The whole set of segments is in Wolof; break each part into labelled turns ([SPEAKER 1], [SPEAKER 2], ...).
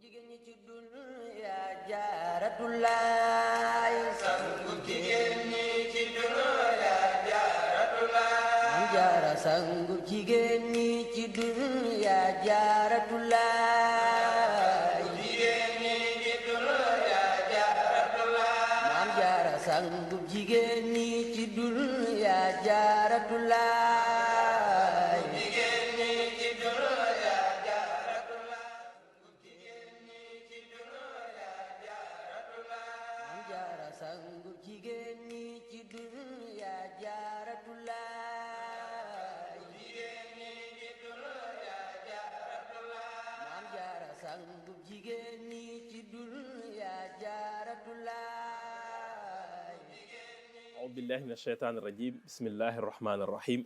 [SPEAKER 1] jigéen ñi ci dunya jaaratulaay sangu jigéen ñi ci dunya jaaratulaay Maam Jaara sangu jigéen ñi ci dunya jaaratulaay jigéen ñi ci dunya jaaratulaay Maam Jaara sangu jigéen ñi ci dunya jaaratulaay jigéen ñi ci dunya sangu jigéen ñi ci dunya jaaratulaay jigéen ñi ci dunya jaaratulaay Maam Jaara sangu jigéen ñi ci dunya jaaratulaay
[SPEAKER 2] أعوذ بالله من الشيطان الرجيم بسم الله الرحمن الرحيم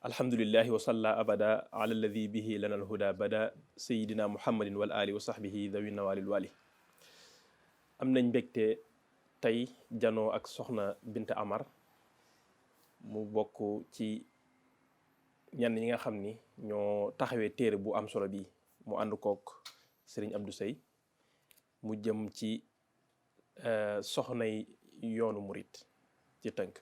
[SPEAKER 2] الحمد لله وصلى أبدا على الذي به لنا الهدى بدا سيدنا محمد والآل وصحبه ذوي النوال الوالي am nañ mbégte tey janoo ak soxna Binta Amar mu bokk ci ñenn ñi nga xam ni ñoo taxawee téere bu am solo bi mu ànd kook Serigne Abdou Seye mu jëm ci soxnay yoonu murit ci tënk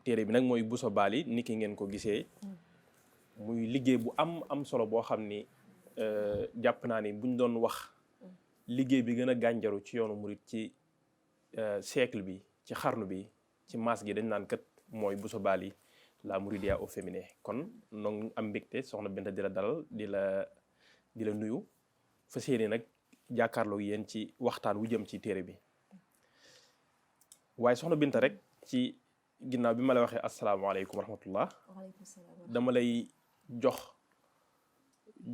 [SPEAKER 2] téere bi nag mooy Bousso Bally ni ki ngeen ko gisee muy liggéey bu am solo boo xam ni jàpp naa ni buñ doon wax liggéey bi gën a gànjaru ci yoonu murit ci siècle bi ci xarnu bi ci maas gi dañ naan kat mooy Bousso Bally la Mouridia au féminin kon noonu am mbégte soxna Binta di la dalal di la nuyu fas yéene nag jàkkaarloo yéen ci waxtaan wu jëm ci téere bi waaye soxna Binta rek ci ginnaaw bi ma la waxee asalaamaaleykum wa rahmatullah dama lay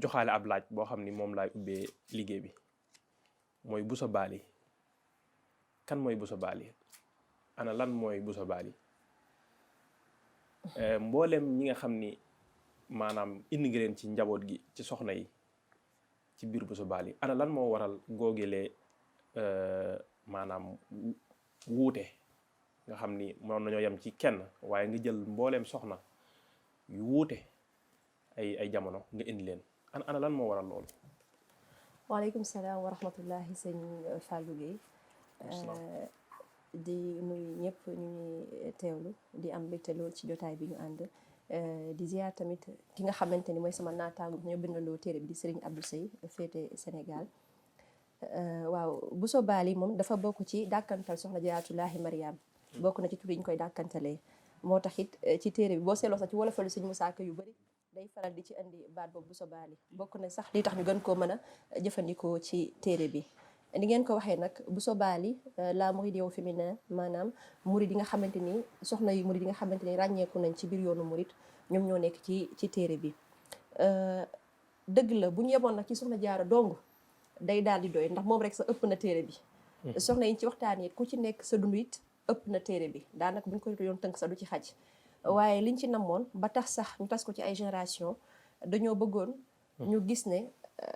[SPEAKER 2] joxaale ab laaj boo xam ni moom laay ubbee liggéey bi mooy Bousso Bally kan mooy Bousso Bally ana lan mooy Bousso Bally mboolem ñi nga xam ni maanaam indi nga leen ci njaboot gi ci soxna yi ci biir Bousso Bally ana lan moo waral googelee maanaam wuute nga xam ni moom nañoo yem ci kenn waaye nga jël mbooleem soxna yu wuute ay jamono nga indi leen ana lan moo waral loolu.
[SPEAKER 3] waaleykum salaam wa rahmatullahi sëñ Fallou Gueye di nuyu ñëpp ñu ñuy teewlu di am mbégte lool ci jotaay bi ñu ànd di ziar tamit ki nga xamante ni mooy sama naataango ñoo bindaloo téere bi di Serigne Abdou Seye féete Sénégal waaw Bousso Bally moom dafa bokk ci dàkkantal soxna Jaaratullaahi Mariam bokk na ci tur yi ñu koy dàkkantalee moo tax it ci téere bi boo seetloo sax ci wolofalu sëñ Musaa Ka yu bëri day faral di ci indi baat boobu Bousso Bally bokk na sax li tax ñu gën koo mën a jëfandikoo ci téere bi ni ngeen ko waxee nag Bousso Bally la Mouridia au féminin maanaam murid yi nga xamante ni soxna yu murid yi nga xamante ni ràññeeku nañ ci biir yoonu murid ñoom ñoo nekk ci téere bi dëgg la bu ñu yemoon nag ci soxna Jaara dong day daal di doy ndax moom rek sa ëpp na téere bi soxna yi ci waxtaan yi ku ci nekk sa dund it ëpp na téere bi daanaka bu ñu ko yoon tënk sa du ci xaj waaye liñ ci namoon ba tax sax ñu tas ko ci ay génération dañoo bëggoon ñu gis ne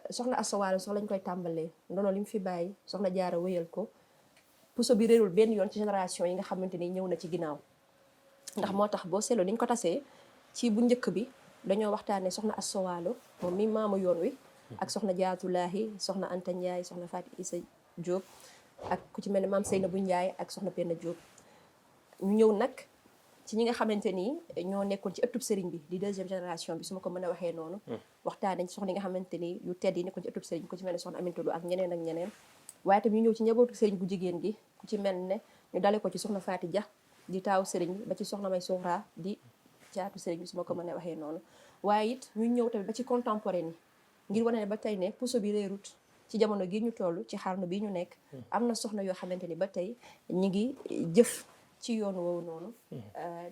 [SPEAKER 3] soxna Asta Walo sox lañ koy tàmbalee ndono li mu fi bàyyi soxna Jaara wéyal ko puso bi réerul benn yoon ci génération yi nga xamante ni ñëw na ci ginnaaw ndax moo tax boo seetloo ni ñu ko tasee ci bu njëkk bi dañoo waxtaanee soxna Asta Walo moom mi maamu yoon wi ak soxna Jaaratullaahi soxna Anta Ndiaye soxna Fatou Issa Diop ak ku ci mel ne maam Seynabou Ndiaye ak soxna Penda Diop ñu ñëw nag ci ñi nga xamante ni ñoo nekkoon ci ëttub sëriñ bi di deuxième génération bi su ma ko mën a waxee noonu waxtaan nañ ci soxna yi nga xamante ni yu tedd yi nekkoon ci ëttub sëriñ bi ku ci mel ne soxna Aminta Lo ak ñeneen ak ñeneen waaye tam ñu ñëw ci njabootu sëriñ bu jigéen gi ku ci mel ne ñu dale ko ci soxna Faati Dia di taaw sëriñ bi ba ci soxna May Suxra di caatu sëriñ bi su ma ko mën a waxee noonu waaye it ñu ñëw tamit ba ci contemporain yi ngir wane ne ba tey ne puso bi réerut ci jamono gi ñu toll ci xarnu bi ñu nekk am na soxna yoo xamante ni ba tey ñi ngi jëf ci yoonu woowu noonu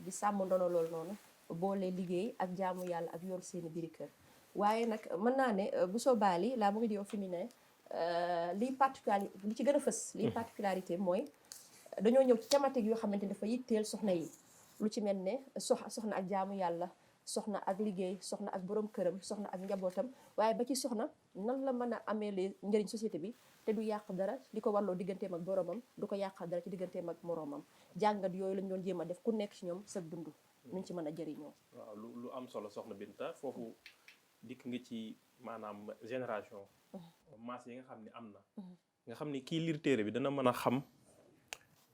[SPEAKER 3] di sàmm ndono loolu noonu boole liggéey ak jaamu yàlla ak yor seeni biir kër waaye nag mën naa ne Bousso Bally la Mouridia au féminin li ci gën a fës li particularité mooy dañoo ñëw ci thématique yoo xamante ni dafa yitteel soxna yi lu ci mel ne soxna ak jaamu yàlla soxna ak liggéey soxna ak borom këram soxna ak njabootam waaye ba ci soxna nan la mën a amee les njëriñ société bi te du yàq dara di ko warloo digganteem ak boromam du ko yàqal dara ci digganteem ak moroomam jàngat yooyu lañ doon jéem a def ku nekk ci ñoom sa dund nuñ ci mën a jëriñoo.
[SPEAKER 2] waaw lu am solo soxna Binta foofu dikk nga ci maanaam génération maas yi nga xam ne am na nga xam ni kii liir téere bi dana mën a xam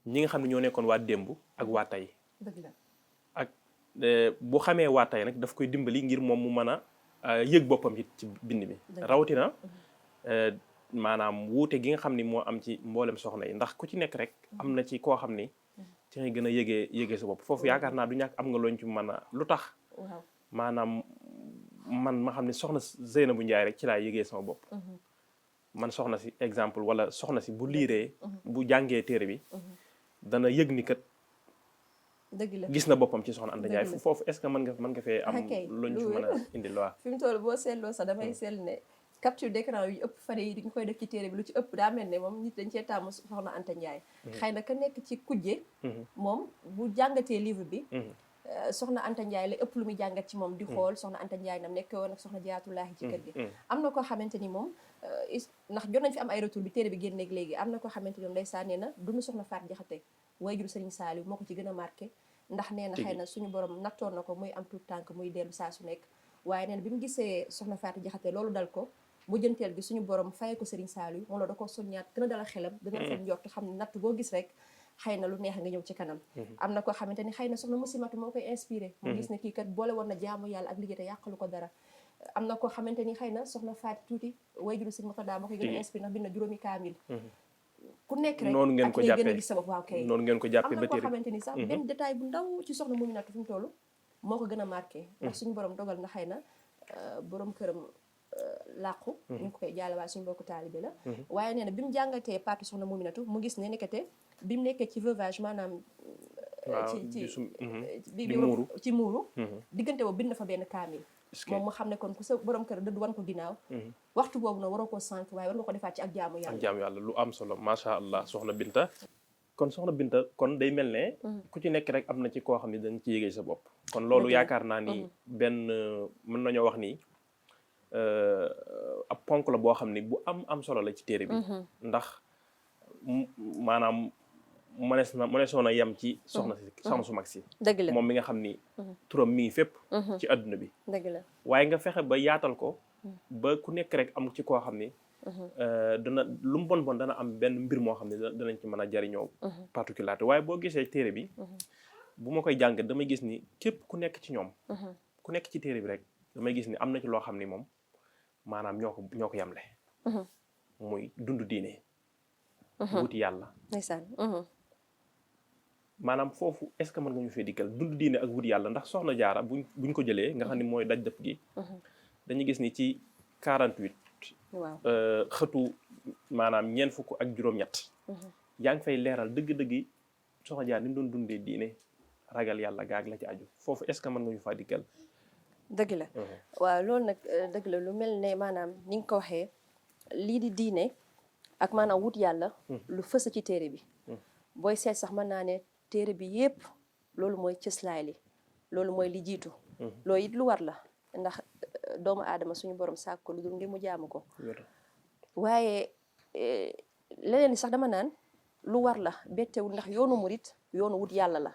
[SPEAKER 2] ñi nga xam ne ñoo nekkoon waa démb ak waa tey
[SPEAKER 3] dëgg la
[SPEAKER 2] ak bu xamee waa tey nag daf koy dimbali ngir moom mu mën a yëg boppam it ci bind mi rawatina maanaam wuute gi nga xam ni moo am ci mboolem soxna yi ndax ku ci nekk rek am na ci koo xam ni ci ngay gën a yëgee sa bopp foofu yaakaar naa du ñàkk am nga looñ ci mën a lu tax maanaam man ma xam ne soxna Zeynabu Njaay rek ci laa yëgee sama bopp man soxna si exemple wala soxna si bu liiree bu jàngee téere bi dana yëg ni kat
[SPEAKER 3] dëgg la
[SPEAKER 2] gis na boppam ci soxna Anta Njaay foofu est-ce que mën nga fee am looñ ci mën a indi loi
[SPEAKER 3] fi mu toll boo seetloo sax damay seetlu ne capture d'écran yu ëpp fan yi di nga koy def ci téere bi lu ci ëpp daa mel ne moom nit dañ cee taamu soxna Anta Njaay xëy na ka nekk ci kujje moom bu jàngatee livre bi soxna Anta Njaay la ëpp lu muy jàngat ci moom di xool soxna Anta Njaay nam nekk woon ak soxna Jaaratullaahi ci kër gi am na koo xamante ni moom ndax jot nañ fi am ay retour bi téere bi génneeg léegi am na koo xamante ni moom ndeysaan nee na dund soxna Faat Jaxate waajuru Sëriñ Saaliw moo ko ci gën a marqué ndax nee na xëy na suñu borom nattoon na ko muy am tout tànk muy dellu saa su nekk waaye nee na bi mu gisee soxna Faat Jaxate loolu dal ko bu jënteel gi suñu borom faye ko Sëriñ Saaliw moom la da ko soññaat gën a dala xelam dana fa njort xam ne natt boo gis rek xëy na lu neex nga ñëw ci kanam am na koo xamante ni xëy na soxna Musimatu moo koy inspiré mu gis ne kii kat boole woon na jaamu yàlla ak liggéey te yàqalu ko dara am na koo xamante ni xëy na soxna Faati tuuti way juru Sëriñ Murtadaa moo koy gën a inspiré ndax bind na juróomi kaamil ku nekk rek
[SPEAKER 2] noonu ngeen ko jàppee
[SPEAKER 3] gën a gis sa bopp waaw kay
[SPEAKER 2] noonu ngeen ko jàppee
[SPEAKER 3] am
[SPEAKER 2] ba
[SPEAKER 3] na koo
[SPEAKER 2] téere
[SPEAKER 3] xamante ni sax benn détail bu ndaw ci soxna Muminatu fi mu toll moo ko gën a marqué ndax suñu borom dogal na xëy na borom këram làqu ñu ngi ko koy jaale waaye suñu bokku taalibe la waaye nee na bi mu jàngatee parti soxna Muminatu mu gis ne nekkate bi mu nekkee ci veuvage maanaam ci muuru diggante boobu bind na fa benn kaamil moom mu xam ne kon ku sa borom kër dëdd wan ko ginnaaw waxtu boobu nag waroo koo sànq waaye war nga ko defaat ci ak jaamu yàlla
[SPEAKER 2] lu am solo macha allah soxna Binta kon day mel ne ku ci nekk rek am na ci koo xam ne dañ ci yëgee sa bopp kon loolu yaakaar naa ni benn mën nañoo wax ni ab ponk la boo xam ni bu am solo la ci téere bi ndax maanaam mëneesoon a yem ci soxna su mag si
[SPEAKER 3] dëgg la
[SPEAKER 2] moom mi nga xam ni turam mi ngi fépp ci àdduna bi
[SPEAKER 3] dëgg la
[SPEAKER 2] waaye nga fexe ba yaatal ko ba ku nekk rek am ci koo xam ni dana lu mu bon dana am benn mbir moo xam ne danañ ci mën a jariñoo particularité waaye boo gisee téere bi bu ma koy jàng damay gis ni képp ku nekk ci ñoom ku nekk ci téere bi rek damay gis ni am na ci loo xam ni moom maanaam ñoo ko yamle muy dund diine wuti yàlla
[SPEAKER 3] ndeysaan
[SPEAKER 2] maanaam foofu est-ce que mën nga ñu fee dikkal dund diine ak wuti yàlla ndax soxna jaara buñ ko jëlee nga xam ni mooy daj dëpp gi dañuy gis ni ci 48
[SPEAKER 3] waaw
[SPEAKER 2] xëtu maanaam ñeent fukk ak juróom-ñett yaa ngi fay leeral dëgg-dëgg soxna jaar ni mu doon dundee diine ragal yàlla gaag la ci aju foofu est-ce que mën nga ñu faa dikkal
[SPEAKER 3] dëgg la waaw loolu nag dëgg la lu mel ne maanaam ni nga ko waxee lii di diine ak maanaam wut yàlla lu fës ci téere bi booy seet sax mën naa ne téere bi yépp loolu mooy cëslaay li loolu mooy li jiitu loolu it lu war la ndax doomu aadama suñu borom sàkk ko lu dul ngir mu jaamu ko waaye leneen sax dama naan lu war la bettewul ndax yoonu murit yoonu wut yàlla la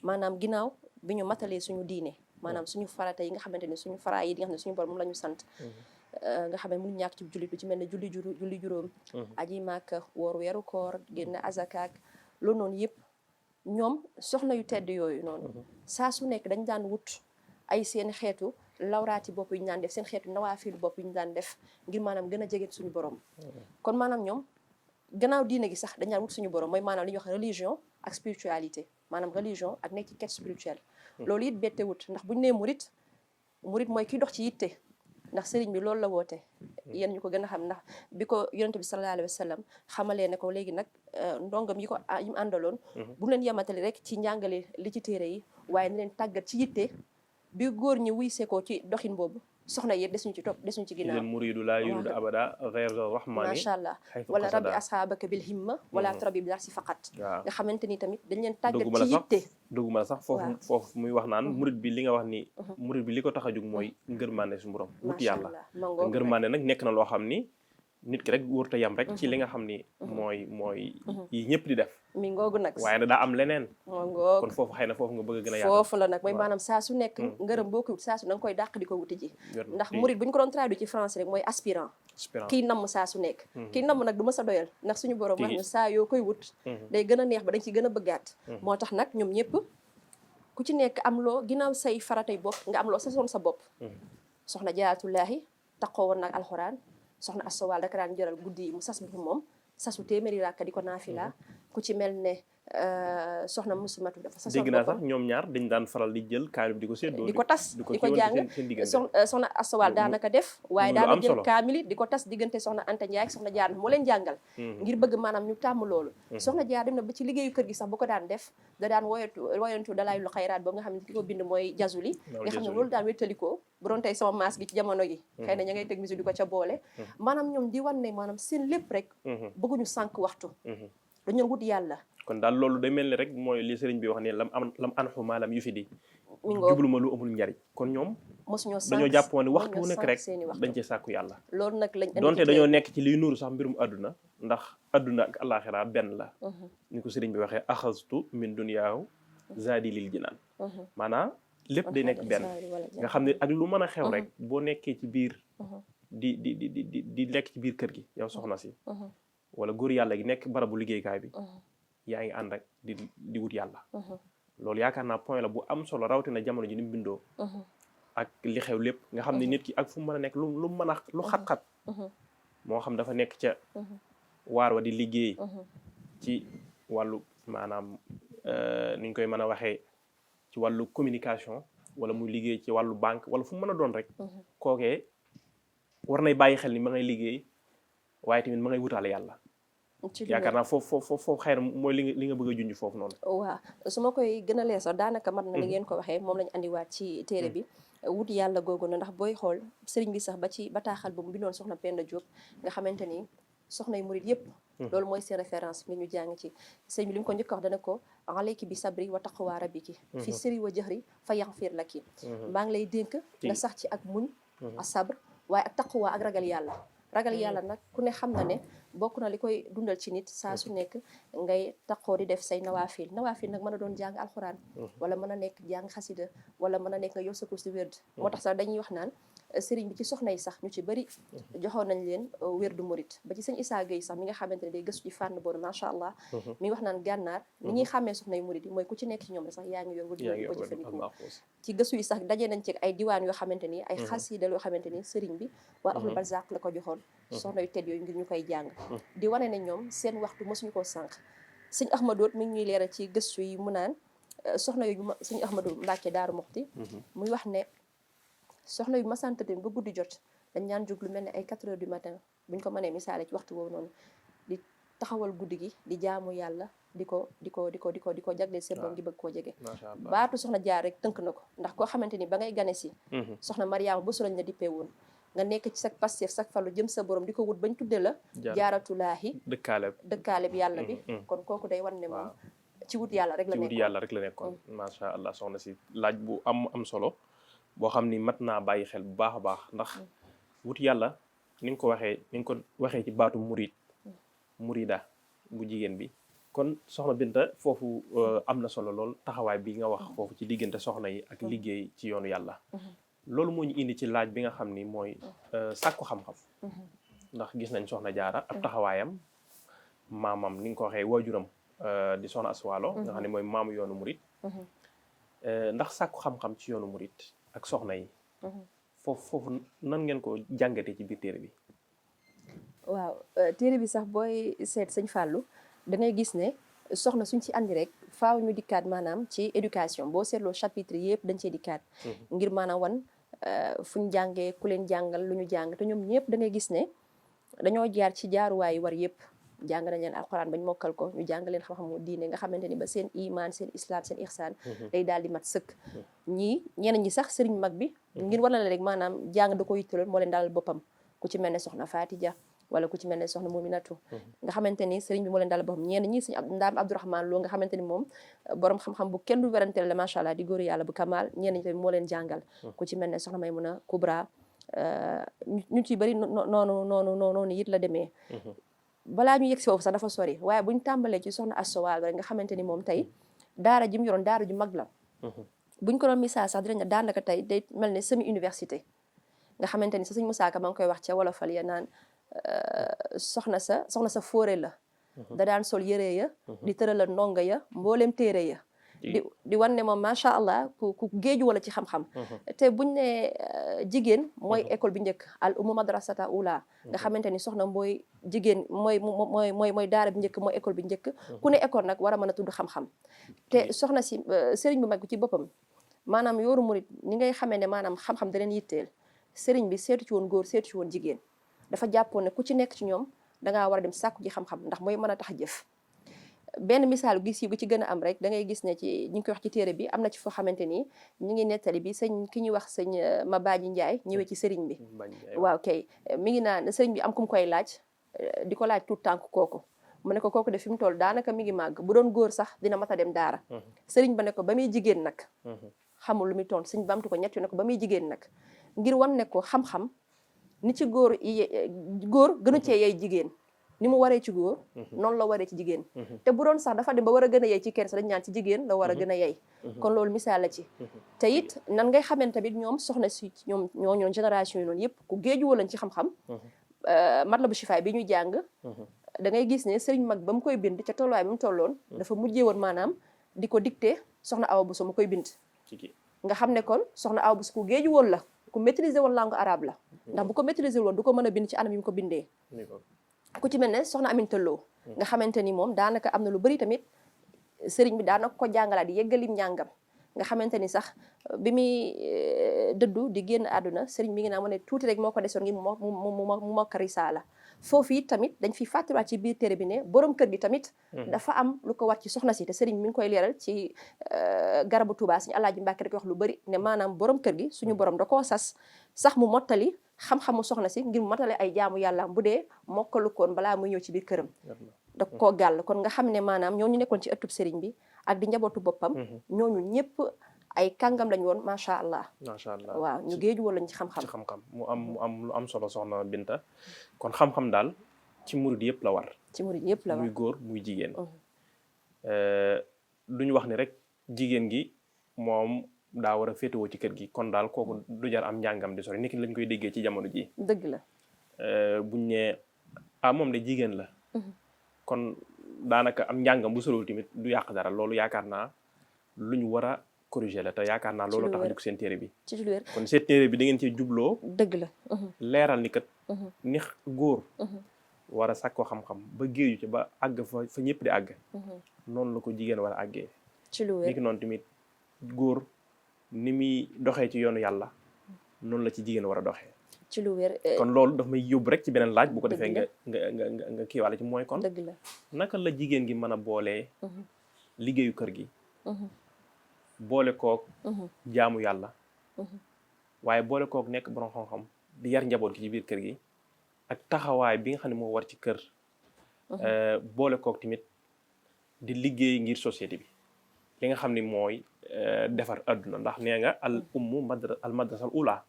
[SPEAKER 3] maanaam ginnaaw bi ñu matalee suñu diine maanaam suñu farata yi nga xamante ne suñu fara yi nga xam ne suñu borom moom la ñu sant nga xam ne mënu ñàkk ci jullit lu ci mel ne julli juróom aji màkka woor weeru koor génn azakaak loolu noonu yëpp ñoom soxna yu tedd yooyu noonu saa su nekk dañ daan wut ay seen xeetu lawraati bopp yu ñu daan def seen xeetu nawaafilu bopp yu ñu daan def ngir maanaam gën a jege suñu borom kon maanaam ñoom gannaaw diine gi sax dañ daan wut suñu borom mooy maanaam li ñuy wax religion ak spiritualité maanaam religion ak nekk ci quête spirituelle loolu it bette wut ndax buñu nee murit mooy kiy dox ci yitte ndax sëriñ bi loolu la woote yéen ñu ko gën a xam ndax bi ko yonente bi sallallahu alayhi wa sallam xamalee ne ko léegi nag ndongam yi mu àndaloon bu mu leen yematali rek ci njàngale li ci téere yi waaye ni leen tàggat ci yitte bi góor ñi wuy sekoo ci doxin boobu soxna yi desuñu ci topp desuñu ci ginnaaw
[SPEAKER 2] muridu laa yuridu abada ghayra rahmani
[SPEAKER 3] macha allah wala rabbi ashaabaka bil himma wala tarabi bi darsi faqat nga xamante ni tamit dañ leen tàggat ci yitte
[SPEAKER 2] dugguma la sax foofu muy wax naan murid bi li nga wax ni murid bi li ko tax a jóg mooy ngërmande suñu borom wut yàlla ngërmande nag nekk na loo xam ni nit ki rek wërta yam rek ci li nga xam ni mooy yi ñëpp di def
[SPEAKER 3] mi ngoogu nag
[SPEAKER 2] waaye nag daa am leneen
[SPEAKER 3] moo ngoog
[SPEAKER 2] kon foofu xëy na foofu nga bëgg a gën a yaatal
[SPEAKER 3] foofu la nag mooy maanaam saa su nekk ngërëm boo ko wut saa su da nga koy dàq di ko wuti ji ndax murid bu ñu ko doon traduit ci français rek mooy aspirant kii namm saa su nekk kii namm nag du ma sa doyal ndax suñu borom wax ñu saa yoo koy wut day gën a neex ba dañ ci gën a bëggaat moo tax nag ñoom ñëpp ku ci nekk am loo ginnaaw say faratay bopp nga am loo sasoon sa bopp soxna Jaaratullaahi taqoo woon nag alxuraan soxna Astowaal daka daan jëral guddi yi mu sas bi moom sasu téeméeri rakka di ko naafila ku ci mel ne soxna Muslimatu dafa sasoon
[SPEAKER 2] dégg naa sax ñoom ñaar dañ daan faral di jël kaamil di ko séddoo
[SPEAKER 3] di ko tas di ko jàng soxna Astowaal daanaka def waaye daana jël kaamil di ko tas diggante soxna Anta Ndiaye ak soxna Jaar moo leen jàngal ngir bëgg maanaam ñu tàmm loolu soxna Jaar dem na ba ci liggéeyu kër gi sax bu ko daan def da daan woyantu dalay lu xayraat ba nga xam ne ki ko bind mooy Jazuli nga xam ne loolu daan wéttalikoo bu doon tey sama maas gi ci jamono gi xëy na ña ngay teg musique di ko ca boole maanaam ñoom di wan ne maanaam seen lépp rek bëgguñu sànq waxtu dañu wut yàlla
[SPEAKER 2] kon daal loolu day mel ni rek mooy li sëriñ bi wax ne lam anxu maalam yu fi di
[SPEAKER 3] mi ngoo
[SPEAKER 2] jubluma lu amul njariñ kon ñoom
[SPEAKER 3] mosuñoo sànq
[SPEAKER 2] dañoo jàppoon ne waxtu wu nekk rek dañ cee sàkku yàlla
[SPEAKER 3] loolu nag lañ
[SPEAKER 2] donte dañoo nekk ci liy nuuru sax mbirum àdduna ndax àdduna ak àllaaxira benn la ni ko sëriñ bi waxee axastu min duniyaahu zaadi lil jinaan maanaam lépp day nekk benn nga xam ne ak lu mën a xew rek boo nekkee ci biir di nekk ci biir kër gi yow soxna si wala góor yàlla gi nekk barabu liggéeykaay bi yaa ngi ànd ak di wut yàlla loolu yaakaar naa point la bu am solo rawatina jamono ji ni mu bindoo ak li xew lépp nga xam ne nit ki ak fu mu mën a nekk lu mën a lu xat-xat moo xam dafa nekk ca waar wa di liggéey ci wàllu maanaam ni ñu koy mën a waxee ci wàllu communication wala muy liggéey ci wàllu banque wala fu mu mën a doon rek kookee war nay bàyyi xel ni ma ngay liggéey waaye tamit ma ngay wutaale yàlla yaakaar naa foofu xëy na mooy li nga bëgg a junj foofu noonu
[SPEAKER 3] waaw su ma koy gën a leer sax daanaka mat na li ngeen ko waxee moom lañu andiwaat ci téere bi wut yàlla googu na ndax booy xool sëriñ bi sax ba ci bataaxal bu mu bindoon soxna Penda Diop nga xamante ni soxnay murit yëpp loolu mooy seen référence ngir ñu jàng ci sëriñ bi li mu ko njëkk wax dana ko alayki bi sabri wa taqwa rabbiki fi sirri wa jahri fa yaxfir laki maa ngi lay dénk nga sax ci ak muñ a sabr waaye ak taqwa ak ragal yàlla nag ku ne xam na ne bokk na li koy dundal ci nit saa su nekk ngay taqoo di def say nawaafil nag mën a doon jàng alxuraan wala mën a nekk jàng xasida wala mën a nekk nga yor sa kurus di wérd moo tax sax dañuy wax naan sëriñ bi ci soxna yi sax ñu ci bëri joxoon nañ leen wérdu murit ba ci sëñ Issa Gueye sax mi nga xamante ne day gëstu ci fànn boobu macha allah mi ngi wax naan gànnaar ni ñuy xàmmee soxna yu murit yi mooy ku ci nekk ci ñoom rek sax yaa ngi yor wérdu murit ko jëfandikoo ci gëstu yi sax dajee nañ ci ay diwaan yoo xamante ni ay xasida yoo xamante ni sëriñ bi waa ahlul barzaq la ko joxoon soxna yu tedd yooyu ngir ñu koy jàng di wane ne ñoom seen waxtu mosuñu koo sànq sëñ Ahmadoot mi ngi ñuy leeral ci gëstu yi mu naan soxna yu sëñ Ahmadou Mbacke Daaru Muxti muy wax ne soxna yu masaan tëdd ba guddi jot dañ daan jóg lu mel ne ay 4 heures du matin buñ ko mënee misaale ci waxtu boobu noonu di taxawal guddi gi di jaamu yàlla di ko jagleel seen borom di bëgg koo jege baatu soxna jaar rek tënk na ko ndax koo xamante ni ba ngay gane si soxna Mariama Bousso lañ la dippee woon nga nekk ci sa Pastef sa fallu jëm sa borom di ko wut bañ tudde la Jaaratulaahi dëkkaaleb yàlla bi kon kooku day wan ne moom ci wut yàlla rek la
[SPEAKER 2] nekkoon macha allah soxna si laaj bu am solo boo xam ni mat naa bàyyi xel bu baax a baax ndax wut yàlla ni nga ko waxee ci baatu murida bu jigéen bi kon soxna Binta foofu am na solo lool taxawaay bi nga wax foofu ci diggante soxna yi ak liggéey ci yoonu yàlla loolu moo ñu indi ci laaj bi nga xam ni mooy sàkku xam-xam ndax gis nañ soxna jaara ab taxawaayam maamam ni nga ko waxee waajuram di soxna Aswaalo nga xam ne mooy maamu yoonu murit ndax sàkku xam-xam ci yoonu murit ak soxna yi foofu nan ngeen ko jàngatee ci biir téere bi
[SPEAKER 3] waaw téere bi sax booy seet sëñ Fallou da ngay gis ne soxna suñ ci andi rek faaw ñu dikkaat maanaam ci éducation boo seetloo chapitre yëpp dañ cee dikkaat ngir maanaam wan fu ñu jàngee ku leen jàngal lu ñu jàng te ñoom ñëpp da ngay gis ne dañoo jaar ci jaaruwaay war yëpp jàng nañ leen alxuraan bañ mokkal ko ñu jàng leen xam-xamu diine nga xamante ni ba seen iman seen islam seen ihsaan day daal di mat sëkk ñeneen ñi sax sëriñ mag bi ngir war na la rek maanaam jàng da ko yittaloon moo leen dalal boppam ku ci mel ne soxna Fatija wala ku ci mel ne soxna Muminatu nga xamante ni sëriñ bi moo leen dalal boppam ñenn ñi sëñ Ndaam Abdourahmane Lo nga xamante ni moom borom xam-xam bu kenn du werante la macha allah di góor yàlla bu kamal ñenn ñi tamit moo leen jàngal ku ci mel ne soxna Maymuna Kubra ñu ci bëri noonu it la demee. balaa ñu yegg si foofu sax dafa sori waaye buñ tàmbalee ci soxna Asta Walo rek nga xamante ni moom tey daara ji mu yoroon daara ju mag la. buñ ko doon misaal sax dinañ ne daanaka tey day mel ne semi université nga xamante ni sa sëñ Moussa Ka ma ngi koy wax ca wolofal ya naan soxna sa fóore la. da daan sol yëre ya. di tërala ndongo ya mboolem téere ya. di wan ne moom macha allah ku géeju wala ci xam-xam. te buñ ne jigéen mooy école bi njëkk al umu madrasata ula nga xamante ni soxna mooy jigéen mooy daara bi njëkk mooy école bi njëkk. ku ne école nag war a mën a tudd xam-xam. te soxna si sëriñ bu mag bi ci boppam maanaam yooru murit ni ngay xamee ne maanaam xam-xam da leen yitteel sëriñ bi seetu ci woon góor seetu ci woon jigéen dafa jàppoon ne ku ci nekk ci ñoom dangaa war a dem sàkku ji xam-xam ndax mooy mën a tax jëf. benn misaal gis yi bu ci gën a am rek da ngay gis ne ci ñu ngi koy wax ci téere bi am na ci foo xamante ni ñu ngi nettali bi ki ñuy wax sëñ Mabaaji Njaay ñëwee ci sëriñ bi. waaw kay mi ngi naan sëriñ bi am ku mu koy laaj di ko laaj tuut tànk kooku mu ne ko kooku de fi mu toll daanaka mi ngi màgg bu doon góor sax dina mat a dem daara. sëriñ ba ne ko ba muy jigéen nag. xamul lu muy toon sëñ bamtu ko ñett ne ko ba muy jigéen nag ngir wan ne ko xam-xam ni ci góor gënu cee yey jigéen. ni mu waree ci góor noonu la waree ci jigéen te bu doon sax dafa dem ba war a gën a yey ci kenn sax dañ ñaan ci jigéen la war a gën a yey kon loolu misaal la ci te it nan ngay xamante tamit ñoom soxna si ñoom ñooñoon génération yi noonu yëpp ku géeju woon ci xam-xam Matlabu Chifaay bi ñu jàng da ngay gis ne sëriñ mag ba mu koy bind ca tolluwaay bi mu tolloon dafa mujjee woon maanaam di ko dicté soxna Awa Bousso mu koy bind nga xam ne kon soxna Awa Bousso ku géeju woon la ku maîtriser woon langue arabe la ndax bu ko maîtriser woon du ko mën a bind ci anam yi mu ko bindee ku ci mel ne soxna Aminta Lo nga xamante ni moom daanaka am na lu bari tamit sëriñ bi daanaka ko jàngalaat di yeggalim njàngam nga xamante ni sax bi muy dëddu di génn àdduna sëriñ bi ngi naa mu ne tuuti rek moo ko desoon ngir mu mokk risaala foofu it tamit dañ fi fàttaliwaat ci biir téere bi ne borom kër gi tamit dafa am lu ko war ci soxna si te sëriñ mi ngi koy leeral ci garabu Tuubaa suñu Alaaji Mbàkke rek wax lu bari ne maanaam borom kër gi suñu borom da koo sax mu mottali xam-xamu soxna si ngir mu matale ay jaamu yàlla bu dee mokkalu koon balaa muy ñëw ci biir këram da koo gàll kon nga xam ne maanaam ñooñu nekkoon ci ëttub sëriñ bi ak di njabootu boppam ñooñu ñëpp ay kàngam lañ woon macha allah waaw ñu géeju woon lañ ci xam-xam
[SPEAKER 2] mu am lu am solo soxna Binta kon xam-xam daal ci murid yëpp la war muy góor muy jigéen duñu wax ni rek jigéen gi moom daa war a féetewoo ci kër gi kon daal kooku du jar am njàngam di sori nit ki lañ koy déggee ci jamono ji
[SPEAKER 3] dëgg la
[SPEAKER 2] buñ ne moom de jigéen la kon daanaka am njàngam bu solul tamit du yàq dara loolu yaakaar naa lu ñu war a corriger la te yaakaar naa loolu tax a jóg seen téere bi kon seen téere bi da ngeen ci jubloo
[SPEAKER 3] dëgg la
[SPEAKER 2] leeral ni kat ni góor war a sàkkoo xam-xam ba géeju ci ba àgg fa ñëpp di àgg noonu la ko jigéen war a àggee
[SPEAKER 3] ci lu wér
[SPEAKER 2] ni ki noonu tamit góor ni muy doxee ci yoonu yàlla noonu la ci jigéen war a doxee
[SPEAKER 3] ci lu wér
[SPEAKER 2] kon loolu daf may yóbbu rek ci beneen laaj bu ko defee nga kiiwaale ci mooy kon
[SPEAKER 3] dëgg la
[SPEAKER 2] naka la jigéen gi mën a boolee liggéeyu kër gi boole kook jaamu yàlla waaye boole kook nekk borom xam-xam di yar njaboot gi ci biir kër gi ak taxawaay bi nga xam ne moo war ci kër boole kook tamit di liggéey ngir société bi li nga xam ne mooy defar adduna ndax nee nga al madrasal ula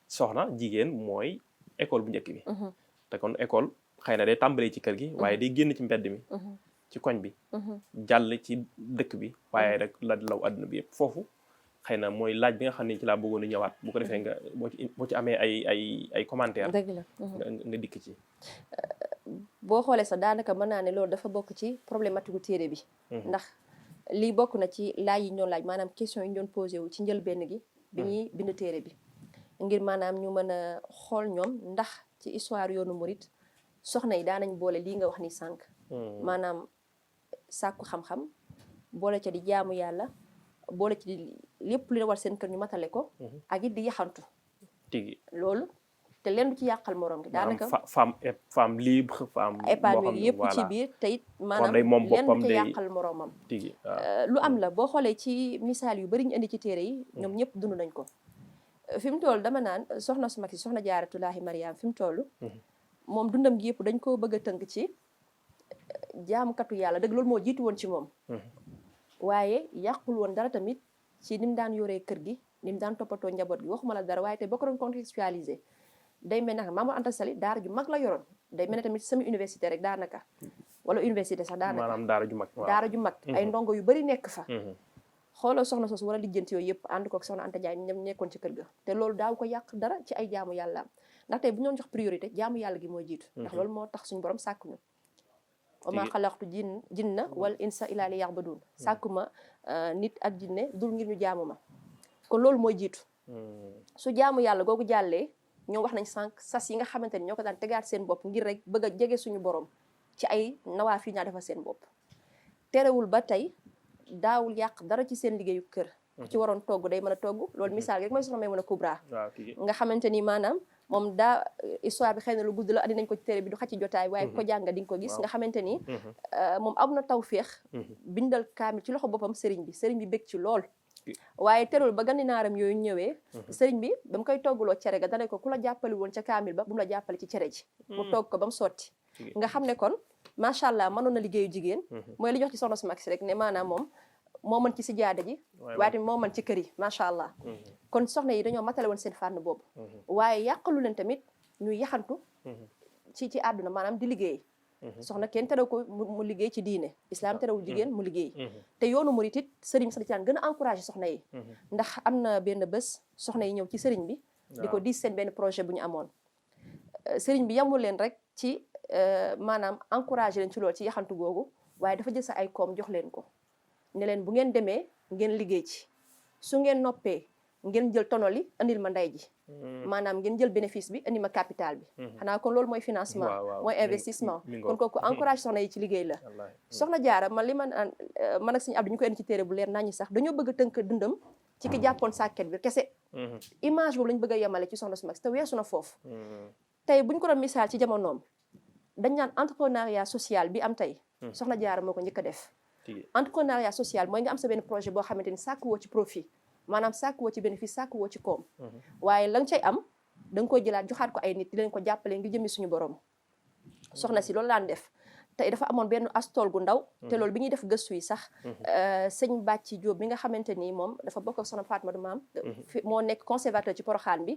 [SPEAKER 2] soxna jigéen mooy école bu njëkk bi te kon école xëy na day tàmbalee ci kër gi waaye day génn ci mbedd mi ci koñ bi jàll ci dëkk bi waaye rek la law adduna bi yëpp foofu xëy na mooy laaj bi nga xam ne ci laa bëggoon a ñëwaat bu ko defee nga boo ci amee ay commentaire
[SPEAKER 3] dëgg la
[SPEAKER 2] nga dikk ci
[SPEAKER 3] boo xoolee sax daanaka mën naa ne loolu dafa bokk ci problématique gu téere bi ndax lii bokk na ci laaj yi ñu doon laaj maanaam question yi ñu doon posé wu ci njëlbéen gi bi ñuy bind téere bi ngir maanaam ñu mën a xool ñoom ndax ci histoire yoonu murit soxna yi daanañ boole lii nga wax ni sànq maanaam sàkku xam-xam boole ca di jaamu yàlla boole ci di lépp lu war seen kër ñu matale ko ak it di yaxantu
[SPEAKER 2] tigi
[SPEAKER 3] loolu te leen du ci yàqal morom gi daanaka
[SPEAKER 2] femme libre femme
[SPEAKER 3] épanouie yëpp ci biir te it maanaam leen du ci yàqal moromam
[SPEAKER 2] tigi
[SPEAKER 3] lu am la boo xoolee ci misaal yu bari ñu indi ci téere yi ñoom ñëpp dund nañ ko fi mu toll dama naan soxna su mag si soxna Jaaratulaahi Mariam fi mu toll moom dundam gi yëpp dañ koo bëgg a tënk ci jaamukatu yàlla dëgg loolu moo jiitu woon ci moom waaye yàqul woon dara tamit ci ni mu daan yoree kër gi ni mu daan toppatoo njaboot gi waxuma la dara waaye tey boo ko doon contextualiser day mel naka Maam Mor Anta Sali daara ju mag la yoroon day mel ne tamit semi université rek daanaka wala université sax daanaka
[SPEAKER 2] maanaam daara ju mag
[SPEAKER 3] daara ju mag ay ndongo yu bari nekk fa xoolal soxna soosu war a lijjanti yooyu yëpp ànd kook soxna Anta Ndiaye ñoom nekkoon ci kër ga te loolu daaw ko yàq dara ci ay jaamu yàlla ndax tey bu ñu doon jox priorité jaamu yàlla gi mooy jiitu ndax loolu moo tax suñu borom sàkk ñu wa maa xalaqtu jinna wal insa illa li ya'budun sàkkuma nit ak jinne dul ngir ñu jaamu ma kon loolu mooy jiitu su jaamu yàlla googu jàllee ñoom wax nañ sànq sas yi nga xamante ni ñoo ko daan tegaat seen bopp ngir rek bëgg a jege suñu borom ci ay nawaaf yi ñaa defal seen bopp terewul ba tey daawul yàq dara ci seen liggéeyu kër ku ci waroon togg day mën a togg loolu misaal rek mooy soxna Maymuna Kubra nga xamante ni maanaam moom daa histoire bi xëy na lu gudd la andi nañ ko ci téere bi du xaj ci jotaay waaye ko jànga di nga ko gis nga xamante ni moom am na tawféex bindal kaamil ci loxo boppam sëriñ bi bég ci lool waaye terul ba gandinaaram yooyu ñëwee sëriñ bi ba mu koy toggaloo cere ga dana ko ku la jàppale woon ca kaamil ba bu mu la jàppale ci cere ji mu togg ko ba mu sotti nga xam ne kon macha allah mënoon na liggéeyu jigéen mooy li jox ci soxna su mag si rek ne maanaam moom moo mën ci si jaada ji waaye tamit moo mën ci kër yi macha allah kon soxna yi dañoo matale woon seen fànn boobu waaye yàqalu leen tamit ñuy yaxantu ci àdduna maanaam di liggéey soxna kenn terew ko mu liggéey ci diine islam terewul jigéen mu liggéey te yoonu murit it sëriñ sax di gën a encouragé soxna yi ndax am na benn bés soxna yi ñëw ci sëriñ bi di ko diis seen benn projet bu ñu amoon sëriñ bi yamul leen rek ci maanaam encouragé leen ci loolu ci yaxantu googu waaye dafa jël sa ay koom jox leen ko ne leen bu ngeen demee ngeen liggéey ci su ngeen noppee ngeen jël tonoli andil ma ndey ji maanaam ngeen jël bénéfice bi andi ma capital bi xanaa kon loolu mooy financement mooy investissement kon kooku encourage soxna yi ci liggéey la soxna Jaara man li man ak Sëñ Abdou ñu ko indi ci téere bu leer nañu sax dañoo bëgg a tënk dundam ci ki jàppoon sàkket bi kese image boobu lañ bëgg a yemale ci soxna su mag te weesu na foofu tey buñ ko doon misaal ci jamonoom dañ naan entrepreneuriat social bi am tey soxna Jaara moo ko njëkk a def entrepreneuriat social mooy nga am sa benn projet boo xamante ni sàkk woo ci profit maanaam sàkk woo ci bénéfice sàkk woo ci koom waaye la nga cay am da nga koy jëlaat joxaat ko ay nit di leen ko jàppale ngir jëmmi suñu borom soxna si loolu laan def tey dafa amoon benn astool gu ndaw te loolu bi ñuy def gëstu yi sax sëñ Bàcci Jóob bi nga xamante ni moom dafa bokk ak soxna Fatima du Maam moo nekk conservateur ci Poroxaan bi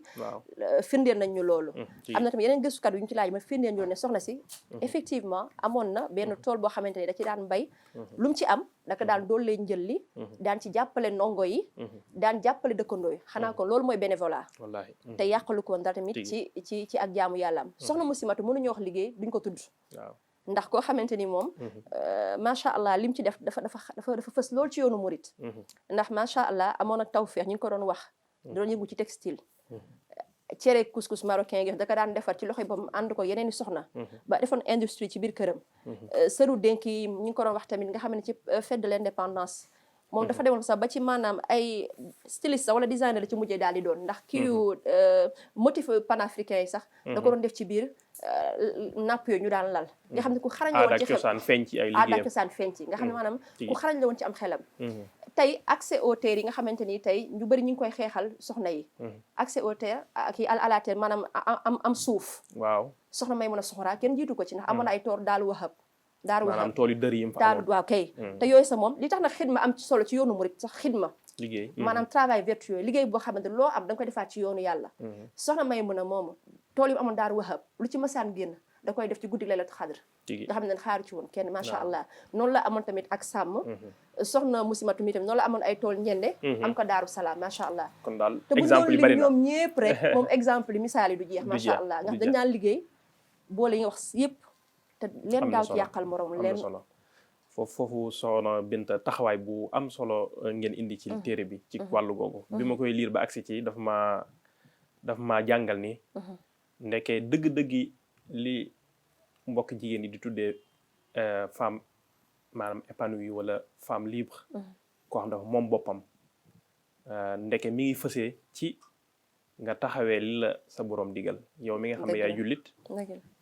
[SPEAKER 3] firndeel nañ ñu loolu am na tamit yeneen gëstukat yu ñu ci laaj ma firndeel ñu ne soxna si effectivement amoon na benn tool boo xamante ni da ci daan mbay lu mu ci am daka daan dool lay njël li daan ci jàppale ndongo yi daan jàppale dëkkandoo yi xanaa kon loolu mooy bénévolat te yàqalu ko dara tamit ci ak jaamu yàllaam soxna Muslimatu mënuñu wax liggéey duñ ko tudd ndax koo xamante ni moom macha allah lim ci def dafa fës lool ci yoonu murit ndax macha allah amoon ak tawfeex ñu ngi ko doon wax doon yëngu ci textile cere couscous marocain gi daka daan defar ci loxo bam ànd ko yeneen i soxna ba defoon industrie ci biir këram sëru dénk yi ñu ngi ko doon wax tamit nga xam ne ci fête de l'indépendance moom dafa demoon sax ba ci maanaam ay styliste sax wala designer la ci mujjee daal di doon ndax kii yu motif panafricain yi sax da ko doon def ci biir napp yooyu ñu daan lal nga xam ne ku xarañ la woon ci xelam aada cosaan feeñ ci nga xam ne maanaam ku xarañ la woon ci am xelam tey accès aux terres yi nga xamante ni tey ñu bëri ñu ngi koy xeexal soxna yi accès aux terres ak à la terre maanaam am suuf soxna Maymuna Suxra kenn jiitu ko ci ndax amoon ay toor daal waxab daaru
[SPEAKER 2] maanaam tool yu dër yi mu fa amoon
[SPEAKER 3] waaw kay te yooyu sa moom li tax nag xidma am ci solo ci yoonu murit sax xidma
[SPEAKER 2] liggéey
[SPEAKER 3] maanaam travail vertueux liggéey boo xamante loo am da nga koy defaat ci yoonu yàlla soxna Maymuna moomu tool yi mu amoon daaru waxab lu ci masaan génn da koy def ci guddi Laylatul Qadr nga xam ne xaaru ci woon kenn macha allah noonu la amoon tamit ak sàmm soxna Muslimatu mi tamit noonu la amoon ay tool ñende am ko daaru salaam macha allah
[SPEAKER 2] kon daal
[SPEAKER 3] te bu
[SPEAKER 2] exemple yi bari na
[SPEAKER 3] ñoom ñëpp rek moom exemple yi misaal yi du jeex macha allah nga dañ naan liggéey boole yi nga wax yëpp te leen daaw ci yàqal morom leen
[SPEAKER 2] foofu soxna Binta taxawaay bu am solo ngeen indi ci téere bi ci wàllu googu bi ma koy liir ba agsi ci dafa maa jàngal ni ndeke dëgg-dëggi li mbokk jigéen yi di tuddee femme maanaam épanouie wala femme libre koo xam dafa moom boppam ndeke mi ngi fësee ci nga taxawee li la sa borom digal yow mi nga xam ne yaay jullit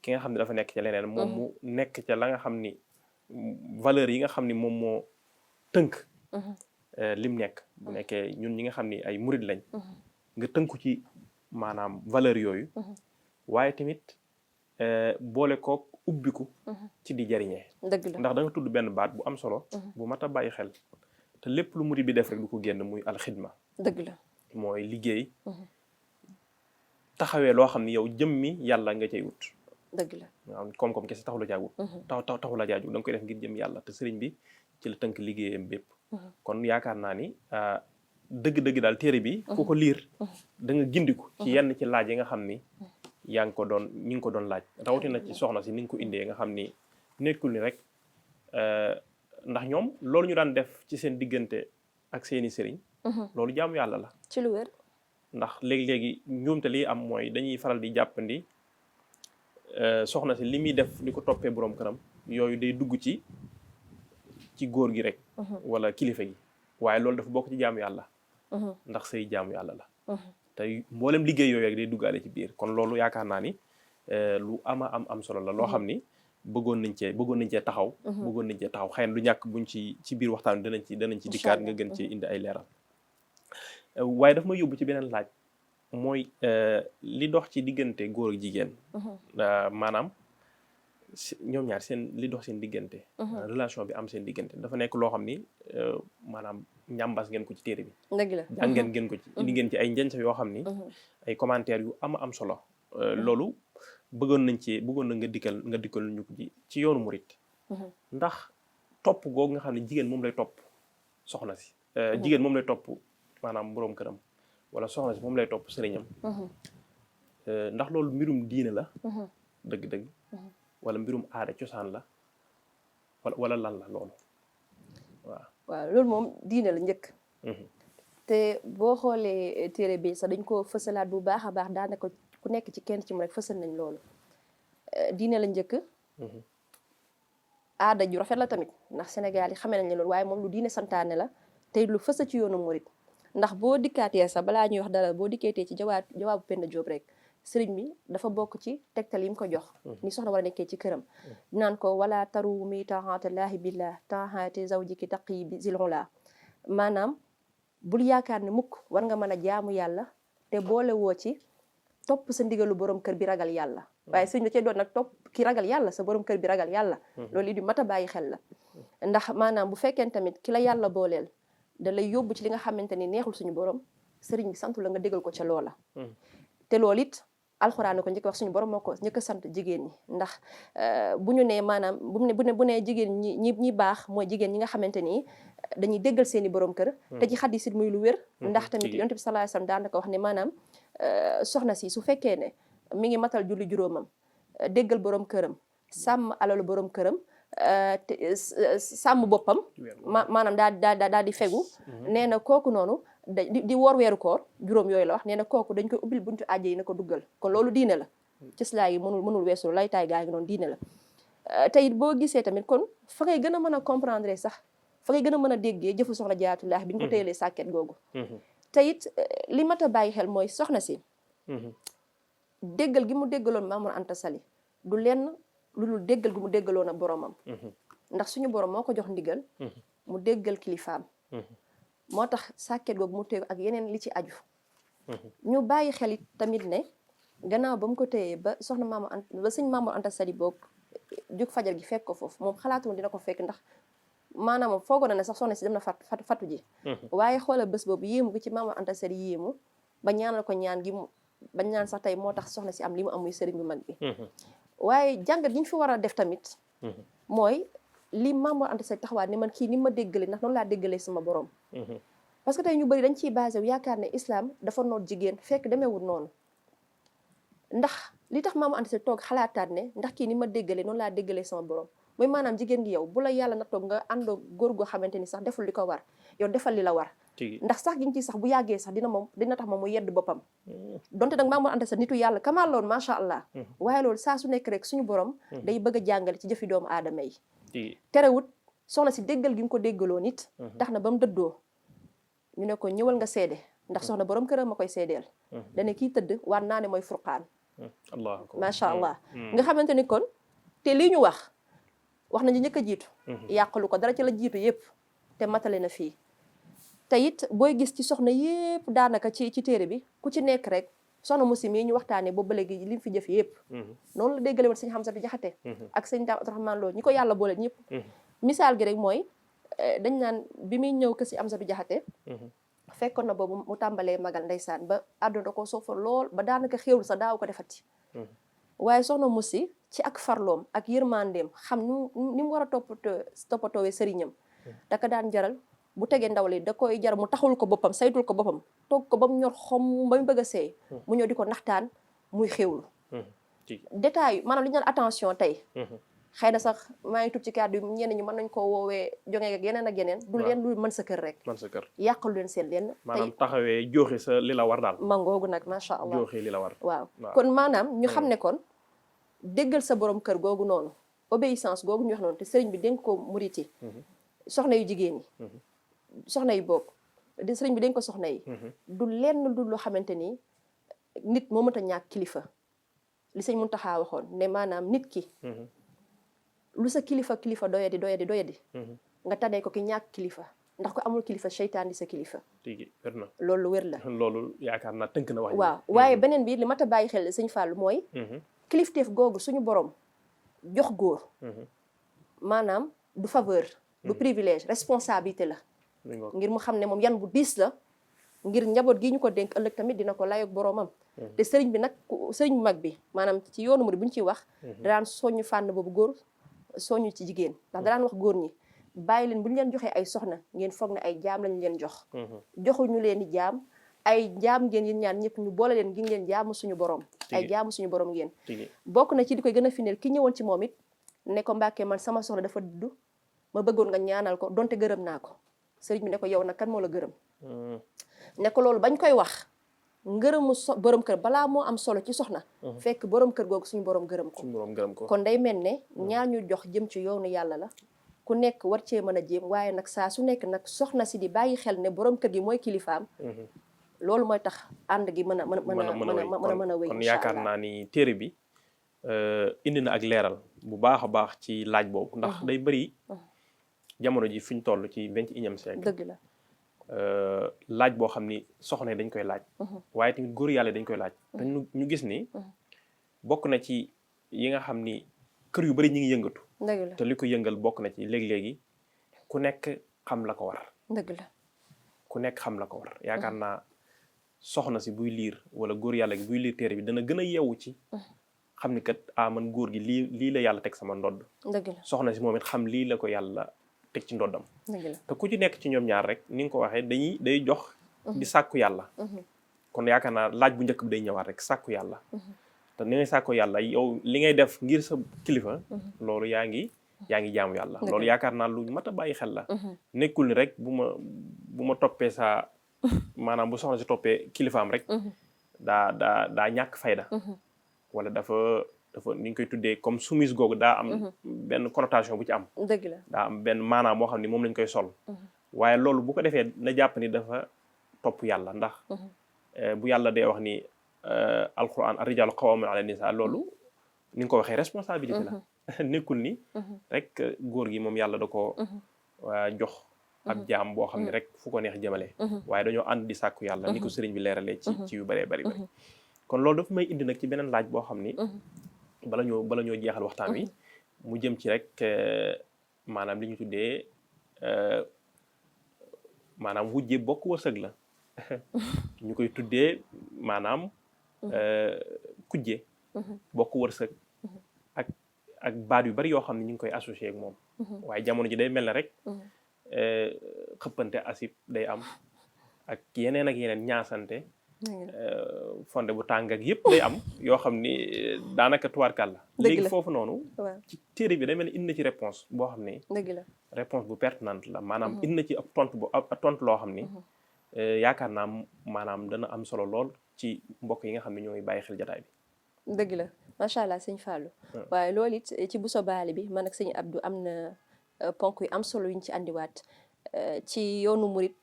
[SPEAKER 2] ki nga xam ne dafa nekk ca leneen moom mu nekk ca la nga xam ni valeur yi nga xam ni moom moo tënk lim nekk bu nekkee ñun ñi nga xam ni ay murid lañ nga tënku ci maanaam valeur yooyu waaye tamit boole kook ubbiku ci di jariñee
[SPEAKER 3] dëgg la
[SPEAKER 2] ndax da nga tudd benn baat bu am solo bu mat a bàyyi xel te lépp lu murid bi def rek du ko génn muy alxidma
[SPEAKER 3] dëgg la
[SPEAKER 2] mooy liggéey taxawee loo xam ne yow jëmmi yàlla nga cay wut
[SPEAKER 3] dëgg la
[SPEAKER 2] waaw koom-koom kese taxu la caa wut taxu la caa jug da nga koy def ngir jëm yàlla te sëriñ bi ci la tënk liggéeyam bépp kon yaakaar naa ni dëgg-dëgg daal téere bi ku ko liir da nga gindiku ci yenn ci laaj yi nga xam ni yaa ngi ko doon ñi ngi ko doon laaj rawatina ci soxna si ni nga ko indee nga xam ni nekkul ni rek ndax ñoom loolu ñu daan def ci seen diggante ak seeni sëriñ loolu jaamu yàlla la
[SPEAKER 3] ci lu wér
[SPEAKER 2] ndax léegi-léegi njuumte li am mooy dañuy faral di jàppandi soxna si li muy def di ko toppee boroom këram yooyu day dugg ci góor gi rek wala kilifa gi waaye loolu dafa bokk ci jaamu yàlla ndax say jaamu yàlla la te mboolem liggéey yooyu rek day duggaale ci biir kon loolu yaakaar naa ni lu am solo la loo xam ni bëggoon nañ cee taxaw xëy na du ñàkk buñ ci biir waxtaan danañ ci dikkaat nga gën ci indi ay leeral waaye daf ma yóbbu ci beneen laaj mooy li dox ci diggante góor ak jigéen maanaam ñoom ñaar li dox seen diggante relation bi am seen diggante dafa nekk loo xam ni maanaam ñàmbas ngeen ko ci téere bi
[SPEAKER 3] dëgg la
[SPEAKER 2] jàngeen ngeen ko ci indi ngeen ci ay njënc yoo xam ni ay commentaires yu am solo loolu bëggoon na nga dikkal ñu ko ci yoonu murit ndax topp googu nga xam ne jigéen moom lay topp soxna si jigéen moom lay topp maanaam boroom këram wala soxna si moom lay topp sëriñam ndax loolu mbirum diine la dëgg-dëgg wala mbirum aada cosaan la wala lan la loolu
[SPEAKER 3] waaw loolu moom diine la njëkk te boo xoolee téere bi sax dañ ko fësalaat bu baax a baax daanaka ku nekk ci kenn ci mu rek fësal nañ loolu diine la njëkk aada ju rafet la tamit ndax Sénégal yi xamee nañ ne loolu waaye moom lu diine santaane la tey lu fësa ci yoonu murit ndax boo dikkaatee sax balaa ñuy wax dara boo dikkaatee ci jawaabu Penda Jóob rek sëriñ bi dafa bokk ci tegtal yi mu ko jox ni soxna war a nekkee ci këram naan ko wala taru mi taxaatallaahi billah taxaate zawjiki taqi bi zilula maanaam bul yaakaar ne mukk war nga mën a jaamu yàlla te boole woo ci topp sa ndigalu borom kër bi ragal yàlla waaye sëriñ da cee doon nag topp ki ragal yàlla sa borom kër bi ragal yàlla loolu yi di mat a bàyyi xel la ndax maanaam bu fekkee tamit ki la yàlla booleel da lay yóbbu ci li nga xamante ni neexul suñu borom sëriñ bi santu la nga dégal ko ca loola te loolu it alxuraan ko njëkk wax suñu borom moo ko njëkk a sant jigéen ñi ndax bu ñu nee maanaam bu nee jigéen ñi baax mooy jigéen ñi nga xamante ni dañuy déggal seeni borom kër te ci xadis it muy lu wér ndax tamit yonent bi sallallahu alayhi wasallam daanaka wax ne maanaam soxna si su fekkee ne mi ngi matal julli juróomam déggal borom këram sàmm alalu borom këram te sàmm boppam maanaam daal di fegu nee na kooku noonu di woor weeru koor juróom yooyu la wax nee na kooku dañ koy ubbil buntu àjjee yi na ko duggal kon loolu diine la cëslaay yi mënul weesu laytaay gaa ngi noonu diine la te it boo gisee tamit kon fa ngay gën a mën a comprendre sax fa ngay gën a mën a déggee jëfu soxna jaatulaax bi ñu ko téyelee sàkket googu te it li mat a bàyyi xel mooy soxna si déggal gi mu déggaloon Mamour Anta Sali du lenn lu dul déggal gi mu déggaloon a boromam ndax suñu borom moo ko jox ndigal mu déggal kilifaam moo tax sàkket googu mu téye ak yeneen li ci aju ñu bàyyi xel it tamit ne gannaaw ba mu ko téyee ba soxna sëñ Mamour Anta Sali boog jóg fajar gi fekk ko foofu moom xalaatoon dina ko fekk ndax maanaam foogoon na ne sax soxna si dem na fatu ji waaye xoolal bés boobu yéemu gi ci Mamour Anta Sali yéemu ba ñaanal ko ñaan gi ba ñaan sax tey moo tax soxna si am li mu am muy sëriñ bu mag bi waaye jàngat gi ñu fi war a def tamit mooy li Mamour Anta Sali taxawaat ne man kii ni ma déggale ndax noonu laa déggalee sama borom parce que tey ñu bëri dañ ciy basé wu yaakaar ne islam dafa noot jigéen fekk demeewul noonu ndax li tax Mamour Anta Sali toog xalaataat ne ndax kii ni ma déggalee noonu laa déggalee sama borom mooy maanaam jigéen gi yow bu la yàlla na toog nga àndoo góor goo xamante ni sax deful li ko war yow defal li la war ndax sax gi nga ci sax bu yàggee sax dina tax moom mu yedd boppam donte nag Mamour Anta Sali nitu yàlla kamal loon macha allah waaye loolu saa su nekk rek suñu borom day bëgg a jàngale ci jëfi doomu aadama yi terewut soxna si déggal gi nga ko déggaloo nit tax na ba mu dëddoo ñu ne ko ñëwal nga seede ndax soxna borom këram ma koy seedeel dane kii tëdd war naa ne mooy furqaan macha allah nga xamante ni kon te lii ñu wax nañu njëkk a jiitu yàqalu ko dara ci la jiitu yépp te matale na fii te it booy gis ci soxna yépp daanaka ci téere bi ku ci nekk rek soxna Muslim yi ñu waxtaanee boobu ba léegi li mu fi jëf yépp noonu la déggale woon sëñ Hamsatu Jaxate ak sëñ Daam Abdourahmane Lo ñi ko yàlla boole ñëpp misaal gi rek mooy dañ naan bi muy ñëw kër si Hamsatu Jaxate fekkoon na boobu mu tàmbalee magal ndeysaan ba àdduna da ko soofar lool ba daanaka xéwlu sa daaw ko defati waaye soxna Moussi ci ak farloom ak yërmandeem xam ni mu war a toppatoowee sëriñam daka daan jaral bu tegee ndaw li da koy jar mu taxul ko boppam saytul ko boppam toog ko ba mu ñor xom ba mu bëgg a seey mu ñëw di ko naxtaan muy xéwlu détail maanaam li ñu naan attention tey xëy na sax maa ngi tub ci kàddu yi ñenn ñi mën nañ koo woowee jonge ak yeneen du leen lu mën sa kër rek
[SPEAKER 2] mën sa kër
[SPEAKER 3] yàqalu leen seen lenn
[SPEAKER 2] maanaam taxawee joxe sa li la war daal
[SPEAKER 3] mangoogu nag macha allah
[SPEAKER 2] joxe li la war
[SPEAKER 3] waaw kon maanaam ñu xam ne kon déggal sa borom kër googu noonu obéissance googu ñu wax noonu te sëriñ bi dénk ko murit yi soxna yu jigéen yi soxna yi bokk di sëriñ bi dénk ko soxna yi du lenn du loo xamante ni nit moo mënta ñàkk kilifa li sëñ Muntaxa waxoon ne maanaam nit ki lu sa kilifa doyadi nga tànnee ko ki ñàkk kilifa ndax ko amul kilifa seytaan di sa kilifa
[SPEAKER 2] wér na
[SPEAKER 3] loolu wér la
[SPEAKER 2] loolu yaakaar naa tënk na wax
[SPEAKER 3] waaw waaye beneen bi li mat a bàyyi xel sëñ Fallou mooy kilifteef googu suñu borom jox góor maanaam du faveur du privilège responsabilité la ngir mu xam ne moom yan bu diis la ngir njaboot gi ñu ko dénk ëllëg tamit dina ko layoog boroomam te sëriñ bi nag sëriñ bu mag bi maanaam ci yoonu murid bu ñu ciy wax daan soññu fànn boobu góor soññu ci jigéen ndax daan wax góor ñi bàyyi leen bu ñu leen joxee ay soxna ngeen foog ne ay jaam lañu leen jox joxuñu leen di jaam ay jaam ngeen yéen ñaan ñëpp ñu boole leen ngi ngeen jaamu suñu borom ay jaamu suñu borom ngeen bokk na ci di koy gën a fineel ki ñëwoon ci moom it ne ko Mbàkke man sama soxna dafa dudd ma bëggoon nga ñaanal ko donte gërëm naa ko sëriñ bi ne ko yow nag kan moo la gërëm ne ko loolu bañ koy wax ngërëmu borom kër balaa moo am solo ci soxna fekk borom kër googu suñu borom gërëm ko kon day mel ne ñaar ñu jox jëm ci yoonu yàlla la ku nekk war cee mën a jéem waaye nag saa su nekk nag soxna si di bàyyi xel ne borom kër gi mooy kilifaam loolu mooy tax ànd gi mën a wéy
[SPEAKER 2] kon yaakaar naa ni téere bi indi na ak leeral bu baax a baax ci laaj boobu ndax day bëri jamono ji fi ñu toll ci 21e siècle
[SPEAKER 3] dëgg la
[SPEAKER 2] laaj boo xam ni soxna yi dañ koy laaj waaye tamit góor yàlla dañ koy laaj te ñu gis ni bokk na ci yi nga xam ni kër yu bari ñi ngi yëngatu te li ko yëngal bokk na ci léegi-léegi ku nekk xam la ko war
[SPEAKER 3] dëgg la
[SPEAKER 2] ku nekk xam la ko war yaakaar naa soxna si buy liir wala góor yàlla gi buy liir téere bi dana gën a yeewu ci xam ni kat man góor gi lii la yàlla teg sama ndodd
[SPEAKER 3] dëgg la
[SPEAKER 2] soxna si moom it xam lii la ko yàlla teg ci ndoddam te ku ci nekk ci ñoom ñaar rek ni nga ko waxee day jox di sàkku yàlla kon yaakaar naa laaj bu njëkk bi day ñëwaat rek sàkku yàlla te ni ngay sàkku yàlla yow li ngay def ngir sa kilifa loolu yaa ngi jaamu yàlla loolu yaakaar naa lu mat a bàyyi xel la nekkul ni rek bu ma toppee sa maanaam bu soxna si toppee kilifaam rek daa ñàkk fayda wala dafa ni ñu koy tuddee comme soumise googu daa am benn connotation bu ci am
[SPEAKER 3] dëgg la
[SPEAKER 2] daa am benn maanaam moo xam ne moom lañ koy sol waaye loolu bu ko defee na jàpp ni dafa topp yàlla ndax bu yàlla dee wax ni alquran ar-rijaalu qawwaamuuna ala nisaa loolu ni nga ko waxee responsabilité la nekkul ni rek góor gi moom yàlla da ko jox ab jaam boo xam ne rek fu ko neex jëmale waaye dañoo ànd di sàkku yàlla ni ko sëriñ bi leeralee ci yu bëree bëri kon loolu dafa may indi nag ci beneen laaj boo xam ni bala ñoo jeexal waxtaan wi mu jëm ci rek maanaam li ñu tuddee maanaam wujje bokk wërsëg la ñu koy tuddee maanaam kujje bokk wërsëg ak baat yu bari yoo xam ne ñu ngi koy associé ak moom waaye jamono ji day mel ne rek xëppante asib day am ak yeneen ñaasante fonde bu tàng ak yëpp day am yoo xam ni daanaka tubaarkàlla léegi foofu noonu ci téere bi day mel ni indi na ci réponse boo xam ni réponse bu pertinente la maanaam indi na ci ab tontu loo xam ni yaakaar naa maanaam dana am solo lool ci mbokk yi nga xam ne ñoo ngi bàyyi xel jataay bi
[SPEAKER 3] dëgg la macha allah sëñ Fallou waaye loolu it ci Bousso Baali bi man ak sëñ Abdou am na ponk yu am solo yuñ ci andiwaat ci yoonu murit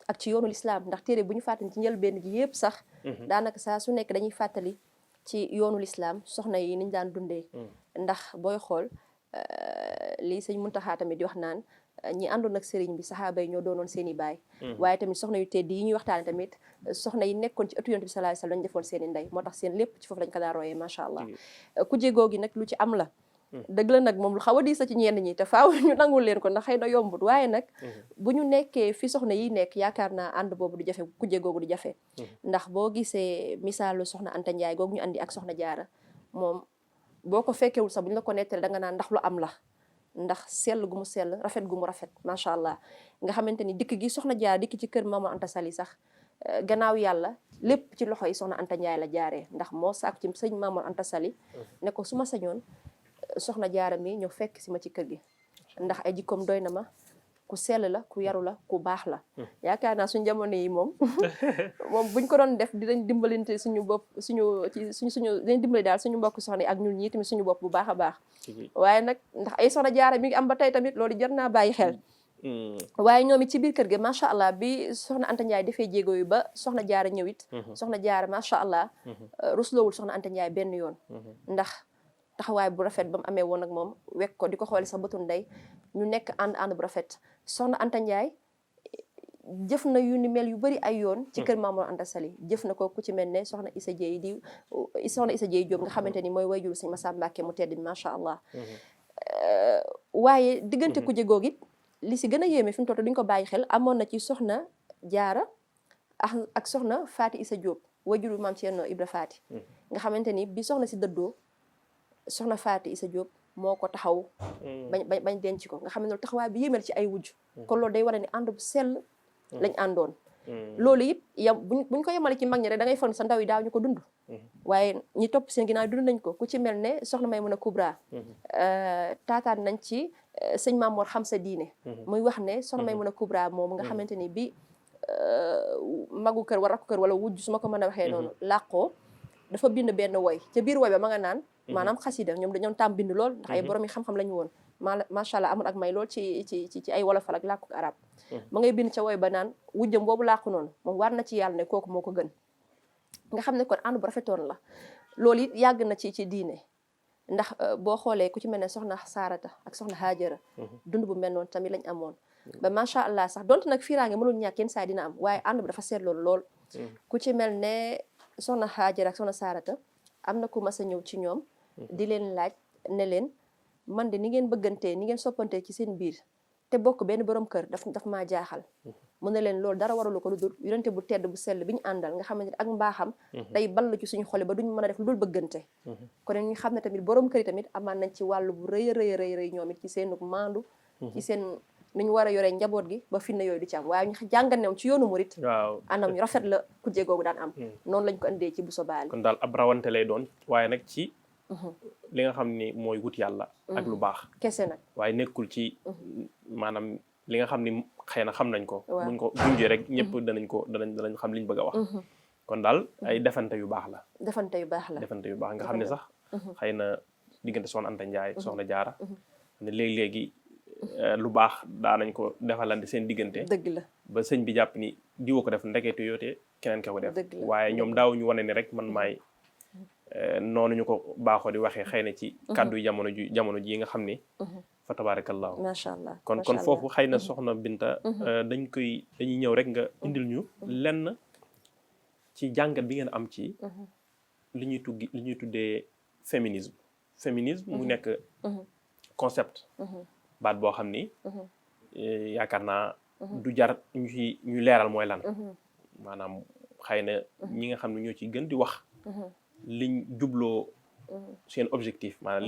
[SPEAKER 3] ak ci yoonu lislaam ndax téere bu ñu fàttali ci njëlbéen gi yëpp sax daanaka saa su nekk dañuy fàttali ci yoonu lislaam soxna yi niñ daan dundee ndax booy xool lii sëñ Muntaxa tamit di wax naan ñi àndoon ak sëriñ bi saxaaba yi ñoo doonoon seen i baay waaye tamit soxna yu tedd yi ñuy waxtaane tamit soxna yi nekkoon ci ëttu yonent bi sallallahu alayhi wasallam lañ defoon seen i ndey moo tax seen lépp ci foofu lañ ko daan royee macha allah ku jégoo gi nag lu ci am la dëgg la nag moom lu xaw a diis ci ñenn ñi te faaw ñu nangul leen ko ndax xëy na yombut waaye nag bu ñu nekkee fi soxna yi nekk yaakaar naa ànd boobu du jafe kujje googu du jafe ndax boo gisee misaalu soxna Anta Ndiaye googu ñu andi ak soxna Jaara moom boo ko fekkewul sax bu ñu la ko nettali da nga naan ndax lu am la ndax sell gu mu sell rafet gu mu rafet macha allah nga xamante ni dikk gi soxna Jaara dikk ci kër Mamour Anta Sali sax gannaaw yàlla lépp ci loxo yi soxna Anta Ndiaye la jaaree ndax moo sàkk ci sëñ Mamour Anta Sali ne ko su ma sañoon soxna Jaara mi ñëw fekk si ma ci kër gi ndax ay jikkoom doy na ma ku sell la ku yaru la ku baax la yaakaar naa suñu jamono yi moom moom buñ ko doon def dinañ dimbalante suñu bopp suñu dinañ dimbali daal suñu mbokk soxna yi ak ñun ñii tamit suñu bopp bu baax a baax waaye nag ndax ay soxna Jaara mi ngi am ba tey tamit loolu jar naa bàyyi xel waaye ñoom it ci biir kër gi macha allah bi soxna Anta Ndiaye defee jéego yu ba soxna Jaara ñëw it soxna Jaara macha allah rusloowul soxna Anta Ndiaye benn yoon ndax taxawaay bu rafet ba mu amee woon ak moom wekk ko di ko xoole sax bëtu ndey ñu nekk ànd bu rafet soxna Anta Ndiaye jëf na yu ni mel yu bari ay yoon ci kër Mamour Anta Sali jëf na ko ku ci mel ne soxna Issa Dieye soxna Issa Dieye Diop nga xamante ni mooy wayjuru sëñ Massa Mbacke mu tedd macha allah waaye diggante ku jegoo gi li si gën a yéeme fi mu toll duñ ko bàyyi xel amoon na ci soxna Jaara ak soxna Faati Issa Diop wayjuru maam Thierno Ibra Faati nga xamante ni bi soxna si dëddoo soxna Faati Issa Diop moo ko taxaw bañ denc ko nga xam ne loolu taxawaay bi yéemel ci ay wujj kon loolu day wane ni ànd bu sell lañ àndoon loolu it buñ ko yemale ci mag ñi rek da ngay foog ne sa ndaw yi daaw ñu ko dund waaye ñi topp seen ginnaaw dund nañ ko ku ci mel ne soxna Maymuna Kubra taataan nañ ci sëñ Mamoor xam sa diine muy wax ne soxna Maymuna Kubra moom nga xamante ni bi magu kër wala rakku kër wala wujj su ma ko mën a waxee noonu làqoo dafa bind benn woy ca biir woy ba ma nga naan maanaam xasida ñoom dañoon tam bind lool ndax ay borom yi xam-xam la ñu woon macha allah amul ak may lool ci ay wolofal ak làkku arab ma ngay bind ca woy ba naan wujjam boobu làqu noonu moom war na ci yàlla ne kooku moo ko gën nga xam ne kon ànd bu rafetoon la loolu it yàgg na ci diine ndax boo xoolee ku ci mel ne soxna Saarata ak soxna Haajara dund bu mel noonu tamit lañ amoon ba macha allah sax donte nag fiiraange mënul ñàkk yenn saa dina am waaye ànd bi dafa seetloon lool ku ci mel ne soxna Haajara ak soxna Saarata am na ku mas a ñëw ci ñoom di leen laaj ne leen man de ni ngeen bëggantee ni ngeen soppantee ci seen biir te bokk benn borom kër daf maa jaaxal mu ne leen loolu dara waralu ko lu dul yonente bu tedd bu sell bi ñu àndal nga xamante ne ak mbaaxam day ball ci suñu xole ba duñ mën a def lu dul bëggante kon ñu xam ne tamit borom kër yi tamit amaan nañ ci wàllu bu rëy rëy ñoom it ci seen maandu ci seen ni ñu war a yoree njaboot gi ba finna yooyu du ci am waaye ñu jàngal ne ci yoonu murit anam ñu rafet la kujje googu daan am noonu lañ ko andee ci Bousso Bally
[SPEAKER 2] kon daal ab rawante lay doon waaye nag ci li nga xam ni mooy wut yàlla ak lu baax
[SPEAKER 3] kese nag
[SPEAKER 2] waaye nekkul ci maanaam li nga xam ni xëy na xam nañ ko buñ ko junjee rek ñëpp danañ xam liñ bëgg a wax kon daal ay defante yu baax la
[SPEAKER 3] defante yu baax
[SPEAKER 2] nga xam ne sax xëy na diggante soxna Anta Ndiaye soxna Jaara ne léegi-léegi lu baax daanañ ko defalante seen diggante
[SPEAKER 3] dëgg la ba
[SPEAKER 2] sëñ bi jàpp ni diwa ko def ndekete yoote keneen ka ko def waaye ñoom daaw ñu wane ni rek man maay noonu ñu ko baaxoo di waxee xëy na ci kàddu yi jamono ji nga xam ni fa tabarakallahu
[SPEAKER 3] macha allah
[SPEAKER 2] kon foofu xëy na soxna Binta dañuy ñëw rek nga indil ñu lenn ci jàngat bi ngeen am ci li ñuy tuddee féminisme mu nekk concept baat boo xam ni yaakaar naa du jar ñu leeral mooy lan maanaam xëy na ñi nga xam ne ñoo ci gën di wax liñ jubloo seen objectif maanaam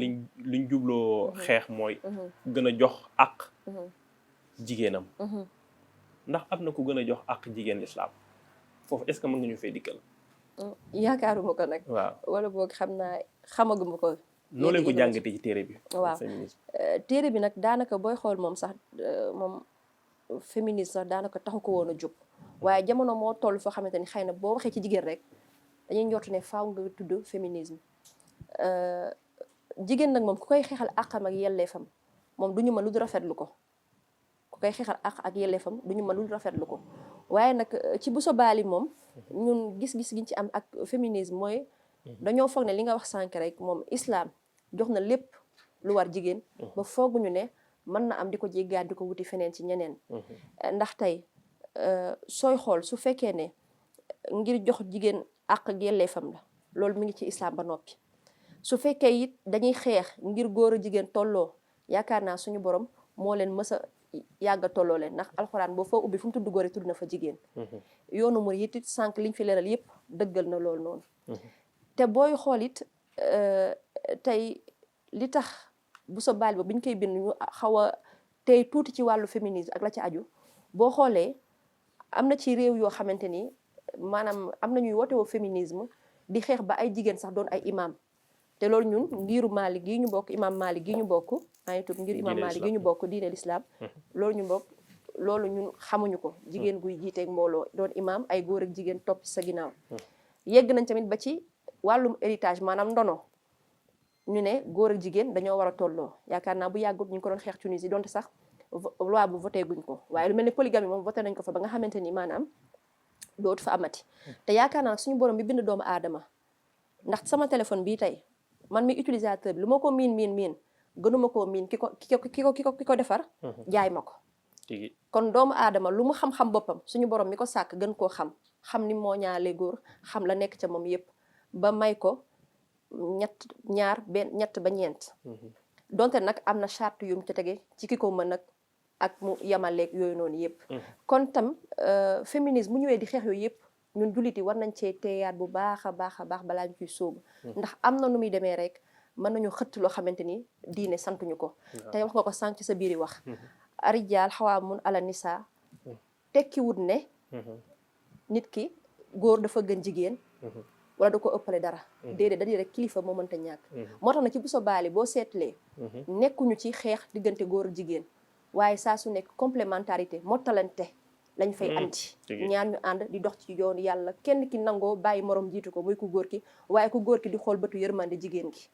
[SPEAKER 2] liñ jubloo xeex mooy gën a jox àq jigéenam ndax am na ku gën a jox àq jigéen lislaam foofu est-ce que mën nga ñu fay dikkal
[SPEAKER 3] yaakaaruma ko nag
[SPEAKER 2] waaw
[SPEAKER 3] wala boog xam naa xamaguma ko
[SPEAKER 2] noo leen ko jàngatee ci téere bi
[SPEAKER 3] waaw téere bi nag daanaka booy xool moom sax moom féminisme sax daanaka taxu ko woon a jóg waaye jamono moo toll foo xamante ni xëy na boo waxee ci jigéen rek dañuy njortu ne faaw nga tudd féminisme jigéen nag moom ku koy xeexal àqam ak yelleefam moom du ñu mën lu dul rafetlu ko ku koy xeexal àq ak yelleefam du ñu mën lu dul rafetlu ko waaye nag ci Bousso Bally moom ñun gis-gis giñ ci am ak féminisme mooy dañoo foog ne li nga wax sànk rek moom islam jox na lépp lu war jigéen ba fooguñu ne mën na am di ko jéggaan di ko wuti feneen ci ñeneen ndax tey sooy xool su fekkee ne ngir jox jigéen àq ak yelleefam la loolu mi ngi ci islam ba noppi su fekkee it dañuy xeex ngir góor a jigéen tolloo yaakaar naa suñu borom moo leen mës a yàgg a tolloo leen ndax alxuraan boo foo ubbi fu mu tudd góor yi tudd na fa jigéen yoonu mu it sànq liñ fi leeral yépp dëggal na loolu noonu te booy xool it tey li tax bu sa baal ba biñ koy bind ñu xaw a tey tuuti ci wàllu féminisme ak la ci aju boo xoolee am na ci réew yoo xamante ni maanaam am na ñuy woote woo féminisme di xeex ba ay jigéen sax doon ay imam te loolu ñun ngiru Maalik gii ñu bokk imam Maalik gii ñu bokk maa ngi tudd ngir imam Maalik gii ñu bokk diine l'islam loolu ñu bokk loolu ñun xamuñu ko jigéen guy jiiteeg mbooloo doon imam ay góor ak jigéen topp sa ginnaaw yegg nañ tamit ba ci wàllum héritage maanaam ndono ñu ne góor ak jigéen dañoo war a tolloo yaakaar naa bu yàggut ñu ko doon xeex Tunisie donte sax loi bu voté guñ ko waaye lu mel ne polygamie moom voté nañ ko fa ba nga xamante ni maanaam dootu fa amati te yaakaar naa suñu borom bi bind doomu aadama ndax sama téléphone bii tey man mi utilisateur bi lu ma ko miin gënuma koo miin ki ko defar jaay ma ko kon doomu aadama lu mu xam-xam boppam suñu borom mi ko sàkk gën koo xam ni moo ñaale góor xam la nekk ca moom yépp ba may ko ñett ba ñeent donte nag am na charte yum ca tege ci ki ko mën nag ak mu yamaleeg yooyu noonu yépp kon tam féminisme mu ñëwee di xeex yooyu yépp ñun jullit yi war nañ cee teeyaat bu baax a baax balaa ñu ciy sóobu ndax am na nu muy demee rek mën nañu xëtt loo xamante ni diine santuñu ko te wax nga ko sànq ci sa biiri wax arijaal xawaamun ala nisa tekki wut ne nit ki góor dafa gën jigéen wala da ko ëppale dara déedéet dañuy rek kilifa moo mënta ñàkk moo tax na ci bu sa baali boo seetlee nekkuñu ci xeex diggante góor ak jigéen waaye saa su nekk complémentarité mottalante lañ fay andi ñaar ñu ànd di dox ci yoonu yàlla kenn ki nangoo bàyyi morom jiitu ko muy ku góor ki waaye ku góor ki di xool bëtu yërmande jigéen gi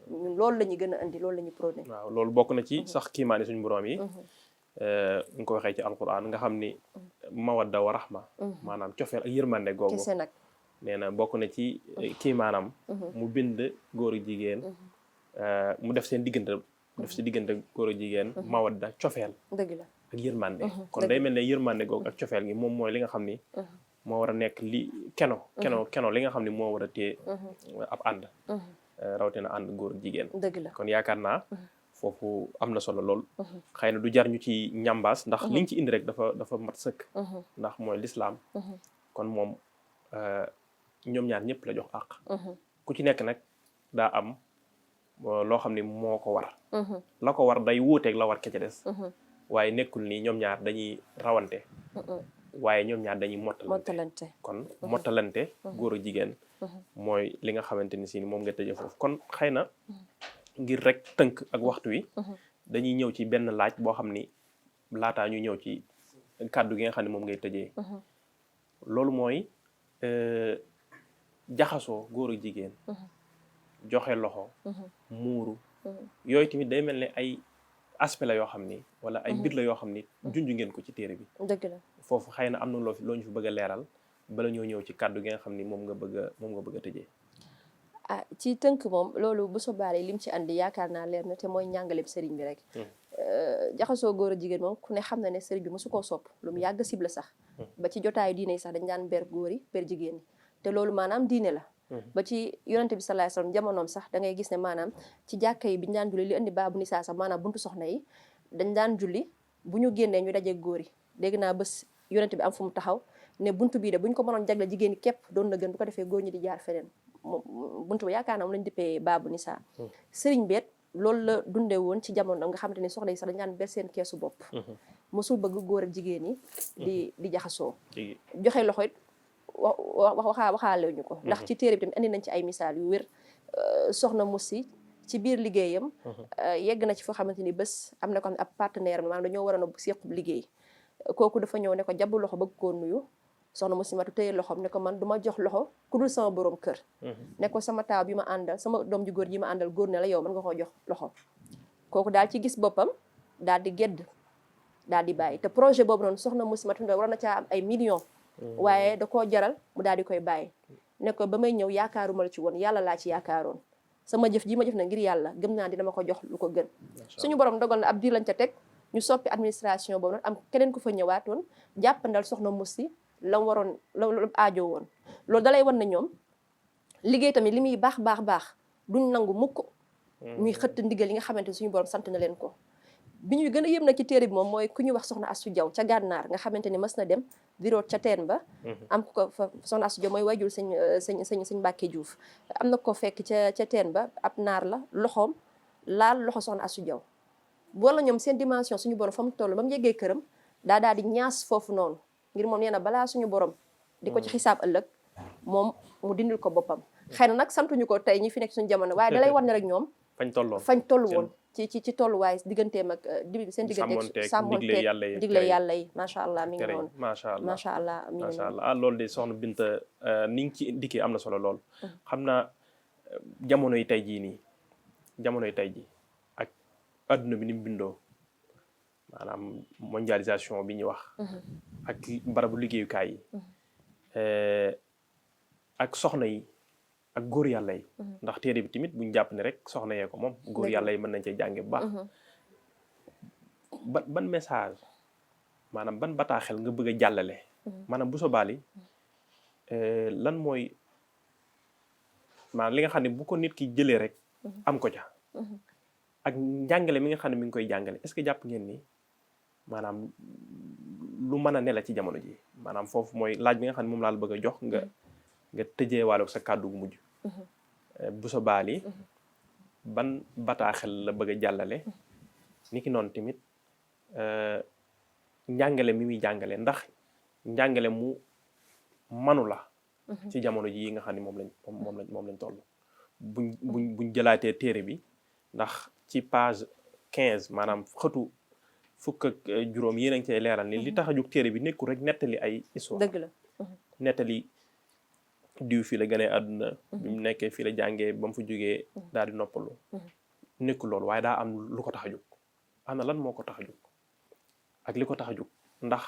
[SPEAKER 3] ñun loolu la ñu gën a andi loolu la ñu prôné
[SPEAKER 2] waaw loolu bokk na ci sax kiimaani suñu borom yi nga ko waxee ci alquran nga xam ni mawadda wa rahma maanaam cofeel ak yërmande googu
[SPEAKER 3] kese nag
[SPEAKER 2] nee na bokk na ci kiimaanam mu bind góor ak jigéen mu def seen diggante góor ak jigéen mawadda cofeel
[SPEAKER 3] dëgg la
[SPEAKER 2] ak yërmande kon day mel ne yërmande googu ak cofeel gi moom mooy li nga xam ni moo war a nekk li keno li nga xam ni moo war a téye ab ànd rawatina ànd góor ak jigéen
[SPEAKER 3] dëgg la
[SPEAKER 2] kon yaakaar naa foofu am na solo lool xëy na du jar ñu ci ñambaas ndax liñ ci indi rek dafa mat sëkk ndax mooy lislaam kon moom ñoom ñaar ñëpp la jox àq ku ci nekk nag daa am loo xam ni moo ko war la ko war day wuuteeg la war ke ca des waaye nekkul ni ñoom ñaar dañuy rawante waaye ñoom ñaar dañuy mottalante kon mottalante góor ak jigéen mooy li nga xamante ni si moom nga tëjee foofu kon xëy na ngir rek tënk ak waxtu wi dañuy ñëw ci benn laaj boo xam ni laataa ñu ñëw ci kàddu gi nga xam ne moom ngay tëjee loolu mooy jaxasoo góor ak jigéen joxe loxo muuru yooyu tamit day mel ne ay aspect la yoo xam ni wala ay mbir la yoo xam ni junj ngeen ko ci téere bi
[SPEAKER 3] dëgg la
[SPEAKER 2] foofu xëy na am na loo ñu fi bëgg a leeral bala ñoo ñëw ci kàddu gi nga xam ni moom nga bëgg a tëjee
[SPEAKER 3] ah ci tënk moom loolu bu sobaale lim ci andi yaakaar naa leer na te mooy njàngaleem sëriñ bi rek jaxasoo góor a jigéen moom ku ne xam na ne sëriñ bi mosu koo sopp lu mu yàgg cible sax ba ci jotaayu diine yi sax dañ daan ber góor yi ber jigéen yi te loolu maanaam diine la ba ci yonente bi sallallahu alayhi wasallam jamonoom sax da ngay gis ne maanaam ci jàkka yi bi ñu daan julli li indi baabu nisaa sax maanaam buntu soxna yi dañ daan julli bu ñu génnee ñu daje góor yi dégg naa bés yonente bi am fu mu taxaw ne buntu bii de bu ñu ko mënoon jagle jigéen ñi képp doon na gën bu ko defee góor ñi di jaar feneen buntu ba yaakaar naa moom lañu dippee baabu nisaa sëriñ beet loolu la dundee woon ci jamono nga xamante ni soxna yi sax dañ daan ber seen keesu bopp mosul bëgg góor ak jigéen yi di jaxasoo joxe loxo it waxaale ñu ko ndax ci téere bi tamit andi nañ ci ay misaal yu wér soxna Musi ci biir liggéeyam yegg na ci foo xamante ni bés am na ko xam ne ab partenaire maanaam dañoo waroon a sequb liggéey kooku dafa ñëw ne ko jàpp loxo bëgg koo nuyu soxna Musi matu téye loxoom ne ko man duma jox loxo ku dul sama borom kër ne ko sama taaw bi ma àndal sama doom ju góor ji ma àndal góor ne la yow mën nga koo jox loxo kooku daal ci gis boppam daal di gedd daal di bàyyi te projet boobu noonu soxna Musi matu waroon na caa am ay millions waaye da koo jaral mu daal di koy bàyyi ne ko ba may ñëw yaakaaruma la ci woon yàlla laa ci yaakaaroon sama jëf ji ma jëf na ngir yàlla gëm naa dina ma ko jox lu ko gën suñu borom dogal na ab diir lañ ca teg ñu soppi administration boobu noonu am keneen ku fa ñëwaatoon jàppandal soxna Musi la waroon la aajo woon loolu dalay wan na ñoom liggéey tamit li muy baax duñ nangu mukk ñuy xëtt ndigal yi nga xamante ni suñu borom sant na leen ko. bi ñuy gën a yëm nag ci téere bi moom mooy ku ñuy wax soxna Astou Diaw ca gànnaar nga xamante ni mës na dem di root ca teen ba am ko fa soxna Astou Diaw mooy wayjul sëñ Mbàkke Diouf am na ko fekk ca teen ba ab naar la loxoom laal loxo soxna Astou Diaw wala ñoom seen dimension suñu borom fa mu toll ba mu yeggee këram daal di ñaas foofu noonu ngir moom nee na balaa suñu borom di ko ci xisaab ëllëg moom mu dindil ko boppam xëy na nag santuñu ko tey ñi fi nekk suñu jamono waaye dalay war ne rek ñoom fañ toll woon ci tolluwaay digganteem ak seen diggante sàmmonteeg digle yàlla yi macha allah mi ngi noonu macha allah
[SPEAKER 2] loolu de soxna Binta ni ngi ci dikkee am na solo lool xam naa jamonoy tey jii ak adduna bi ni mu bindoo maanaam mondialisation bi ñuy wax ak barabu liggéeyukaay yi ak soxna yi ak góor yàlla yi ndax téere bi tamit buñ jàpp ne rek soxna yee ko moom góor yàlla yi mën nañ cee jànge bu baax ban message maanaam ban bataaxel nga bëgg a jàllale maanaam bu sobaali lan mooy maanaam li nga xam ne bu ko nit ki jëlee rek am ko ca ak njàngale mi nga xam ne mi ngi koy jàngale est-ce que jàpp ngeen ni maanaam lu mën a ne la ci jamono ji maanaam foofu mooy laaj bi nga xam ne moom laa la bëgg a jox nga tëjee waalo sa kàddu gu mujj bu sobaali ban bataaxel la bëgg a jàllale ni ki noonu tamit njàngale mi muy jàngale ndax njàngale mu manu la ci jamono ji yi nga xam ne moom lañ toll buñ jëlaatee téere bi ndax ci page 15 maanaam xëtu fukk ak juróom yéen a ngi cay leeral ni li tax a jóg téere bi nekkul rek nettali ay histoire
[SPEAKER 3] dëgg la
[SPEAKER 2] nettali diw fii la gënee àdduna bi mu nekkee fii la jàngee ba mu fa jógee daal di noppalu nekkul loolu waaye daa am lu ko tax a jóg ana lan moo ko tax a jóg ak li ko tax a jóg ndax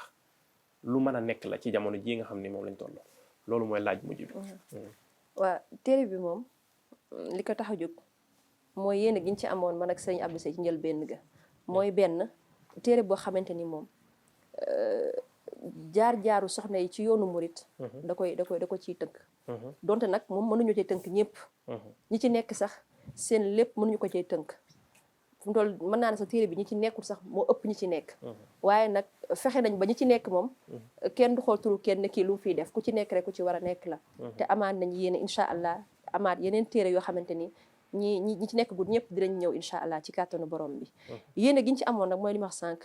[SPEAKER 2] lu mën a nekk la ci jamono jii nga xam ne moom lañ toll loolu mooy laaj mujj bi
[SPEAKER 3] waaw téere bi moom li ko tax a jóg mooy yéen giñ ci amoon man ak sëñ Abdou Seye ci njëlbéen ga mooy benn téere boo xamante ni moom jaar-jaaru soxna yi ci yoonu murit da ko ciy tënk donte nag moom mënuñu cee tënk ñëpp ñi ci nekk sax seen lépp mënuñu ko cee tënk fu mu toll mën naa ne sax téere bi ñi ci nekkul sax moo ëpp ñi ci nekk waaye nag fexe nañ ba ñi ci nekk moom kenn du xool turu kenn kii lu mu fiy def ku ci nekk rek ku ci war a nekk la te amaat nañ yéene incha allah amaat yeneen téere yoo xamante ni ñi ci nekk gud ñëpp dinañ ñëw incha allah ci kàttanu borom bi yéene giñ ci amoon nag mooy li ma wax sànq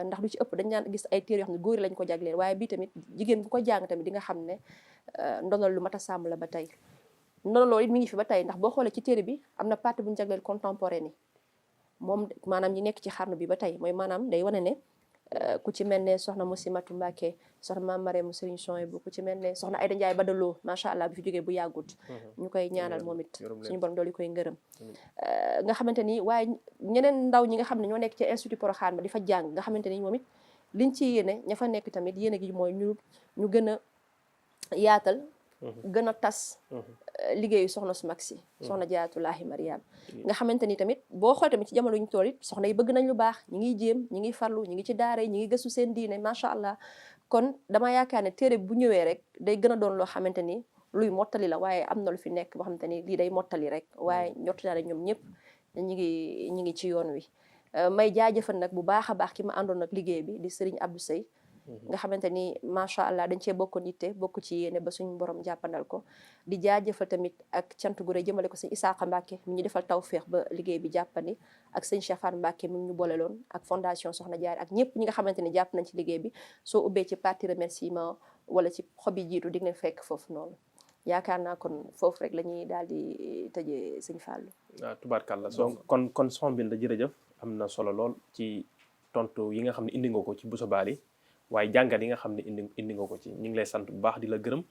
[SPEAKER 3] ndax lu ci ëpp dañ daan gis ay téere yoo xam ne góor lañ ko jagleel waaye bii tamit jigéen bu ko jàng tamit di nga xam ne ndonal lu mat a sàmm la ba tey ndonal loolu it mi ngi fi ba tey ndax boo xoolee ci téere bi am na partie bu ñu jagleel contemporain yi moom maanaam ñi nekk ci xarnu bi ba tey mooy maanaam day wane ne ku ci mel ne soxna Musimatu Mbàkke soxna Maam Marème Serigne Souhaïbou ku ci mel ne soxna Ayda Njaay Badaloo macha allah bi fi jógee bu yàggut ñu koy ñaanal moom it suñu borom dooli koy ngërëm nga xamante ni waaye ñeneen ndaw ñi nga xam ne ñoo nekk ci institut Porokhane ba di fa jàng nga xamante ni moom it liñ ci yéene ña fa nekk tamit yéene gi mooy ñu gën a yaatal gën a tas liggéeyu soxna su mag si soxna Jaaratullaahi Mariam nga xamante ni tamit boo xool tamit ci jamono ñu toll it soxna yi bëgg nañ lu baax ñi ngi jéem ñi ngi farlu ñi ngi ci daara yi ñi ngi gëstu seen diine macha allah kon dama yaakaar ne téere bu ñëwee rek day gën a doon loo xamante ni luy mottali la waaye am na lu fi nekk boo xamante ni lii day mottali rek waaye ñott naa ne ñoom ñëpp ñi ngi ci yoon wi may jaajëfal nag bu baax a baax ki ma àndoon nag liggéey bi di Serigne Abdou Seye nga xamante ni macha allah dañ cee bokk nite bokk ci yéene ba suñu borom jàppandal ko di jaajëfal tamit ak cant gu rëy jëmale ko sëñ Isaaqa Mbacke mi ñu defal tawféex ba liggéey bi jàppandi ak sëñ Cheikh Fall Mbacke mi ñu boole loon ak fondation Soxna Jaara ak ñëpp ñi nga xamante ni jàpp nañ ci liggéey bi soo ubbee ci partie remerciement wala ci xob yi jiitu di nga fekk foofu noonu yaakaar naa kon foofu rek la ñuy daal di tëjee sëñ Fallou.
[SPEAKER 2] waaw tubaarkàlla donc kon Soxna Binta jërëjëf am na solo lool ci tontu yi nga xam ne indi nga ko ci Bousso Bally waaye jàngat yi nga xam ne indi nga ko ci ñu ngi lay sant bu baax di la gërëm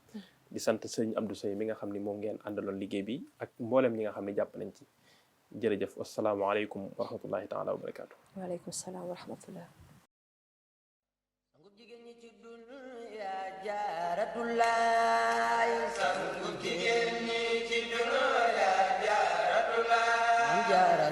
[SPEAKER 2] di sant sëñ Abdou Seye mi nga xam ne moom ngeen àndaloon liggéey bi ak mboolem ñi nga xam ne jàpp nañ ci jërëjëf wasalaamaaleykum wa rahmatullahi taala wa barakaatu.
[SPEAKER 3] waaleykum salaam wa rahmatullah.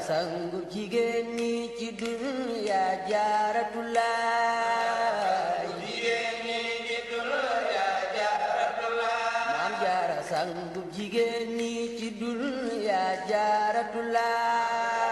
[SPEAKER 1] sangu jigéen ñi ci dunya Jaaratulaay jigéen ñi ci dunya Jaaratulaay Maam Jaara sangu jigéen ñi ci dunya Jaaratulaay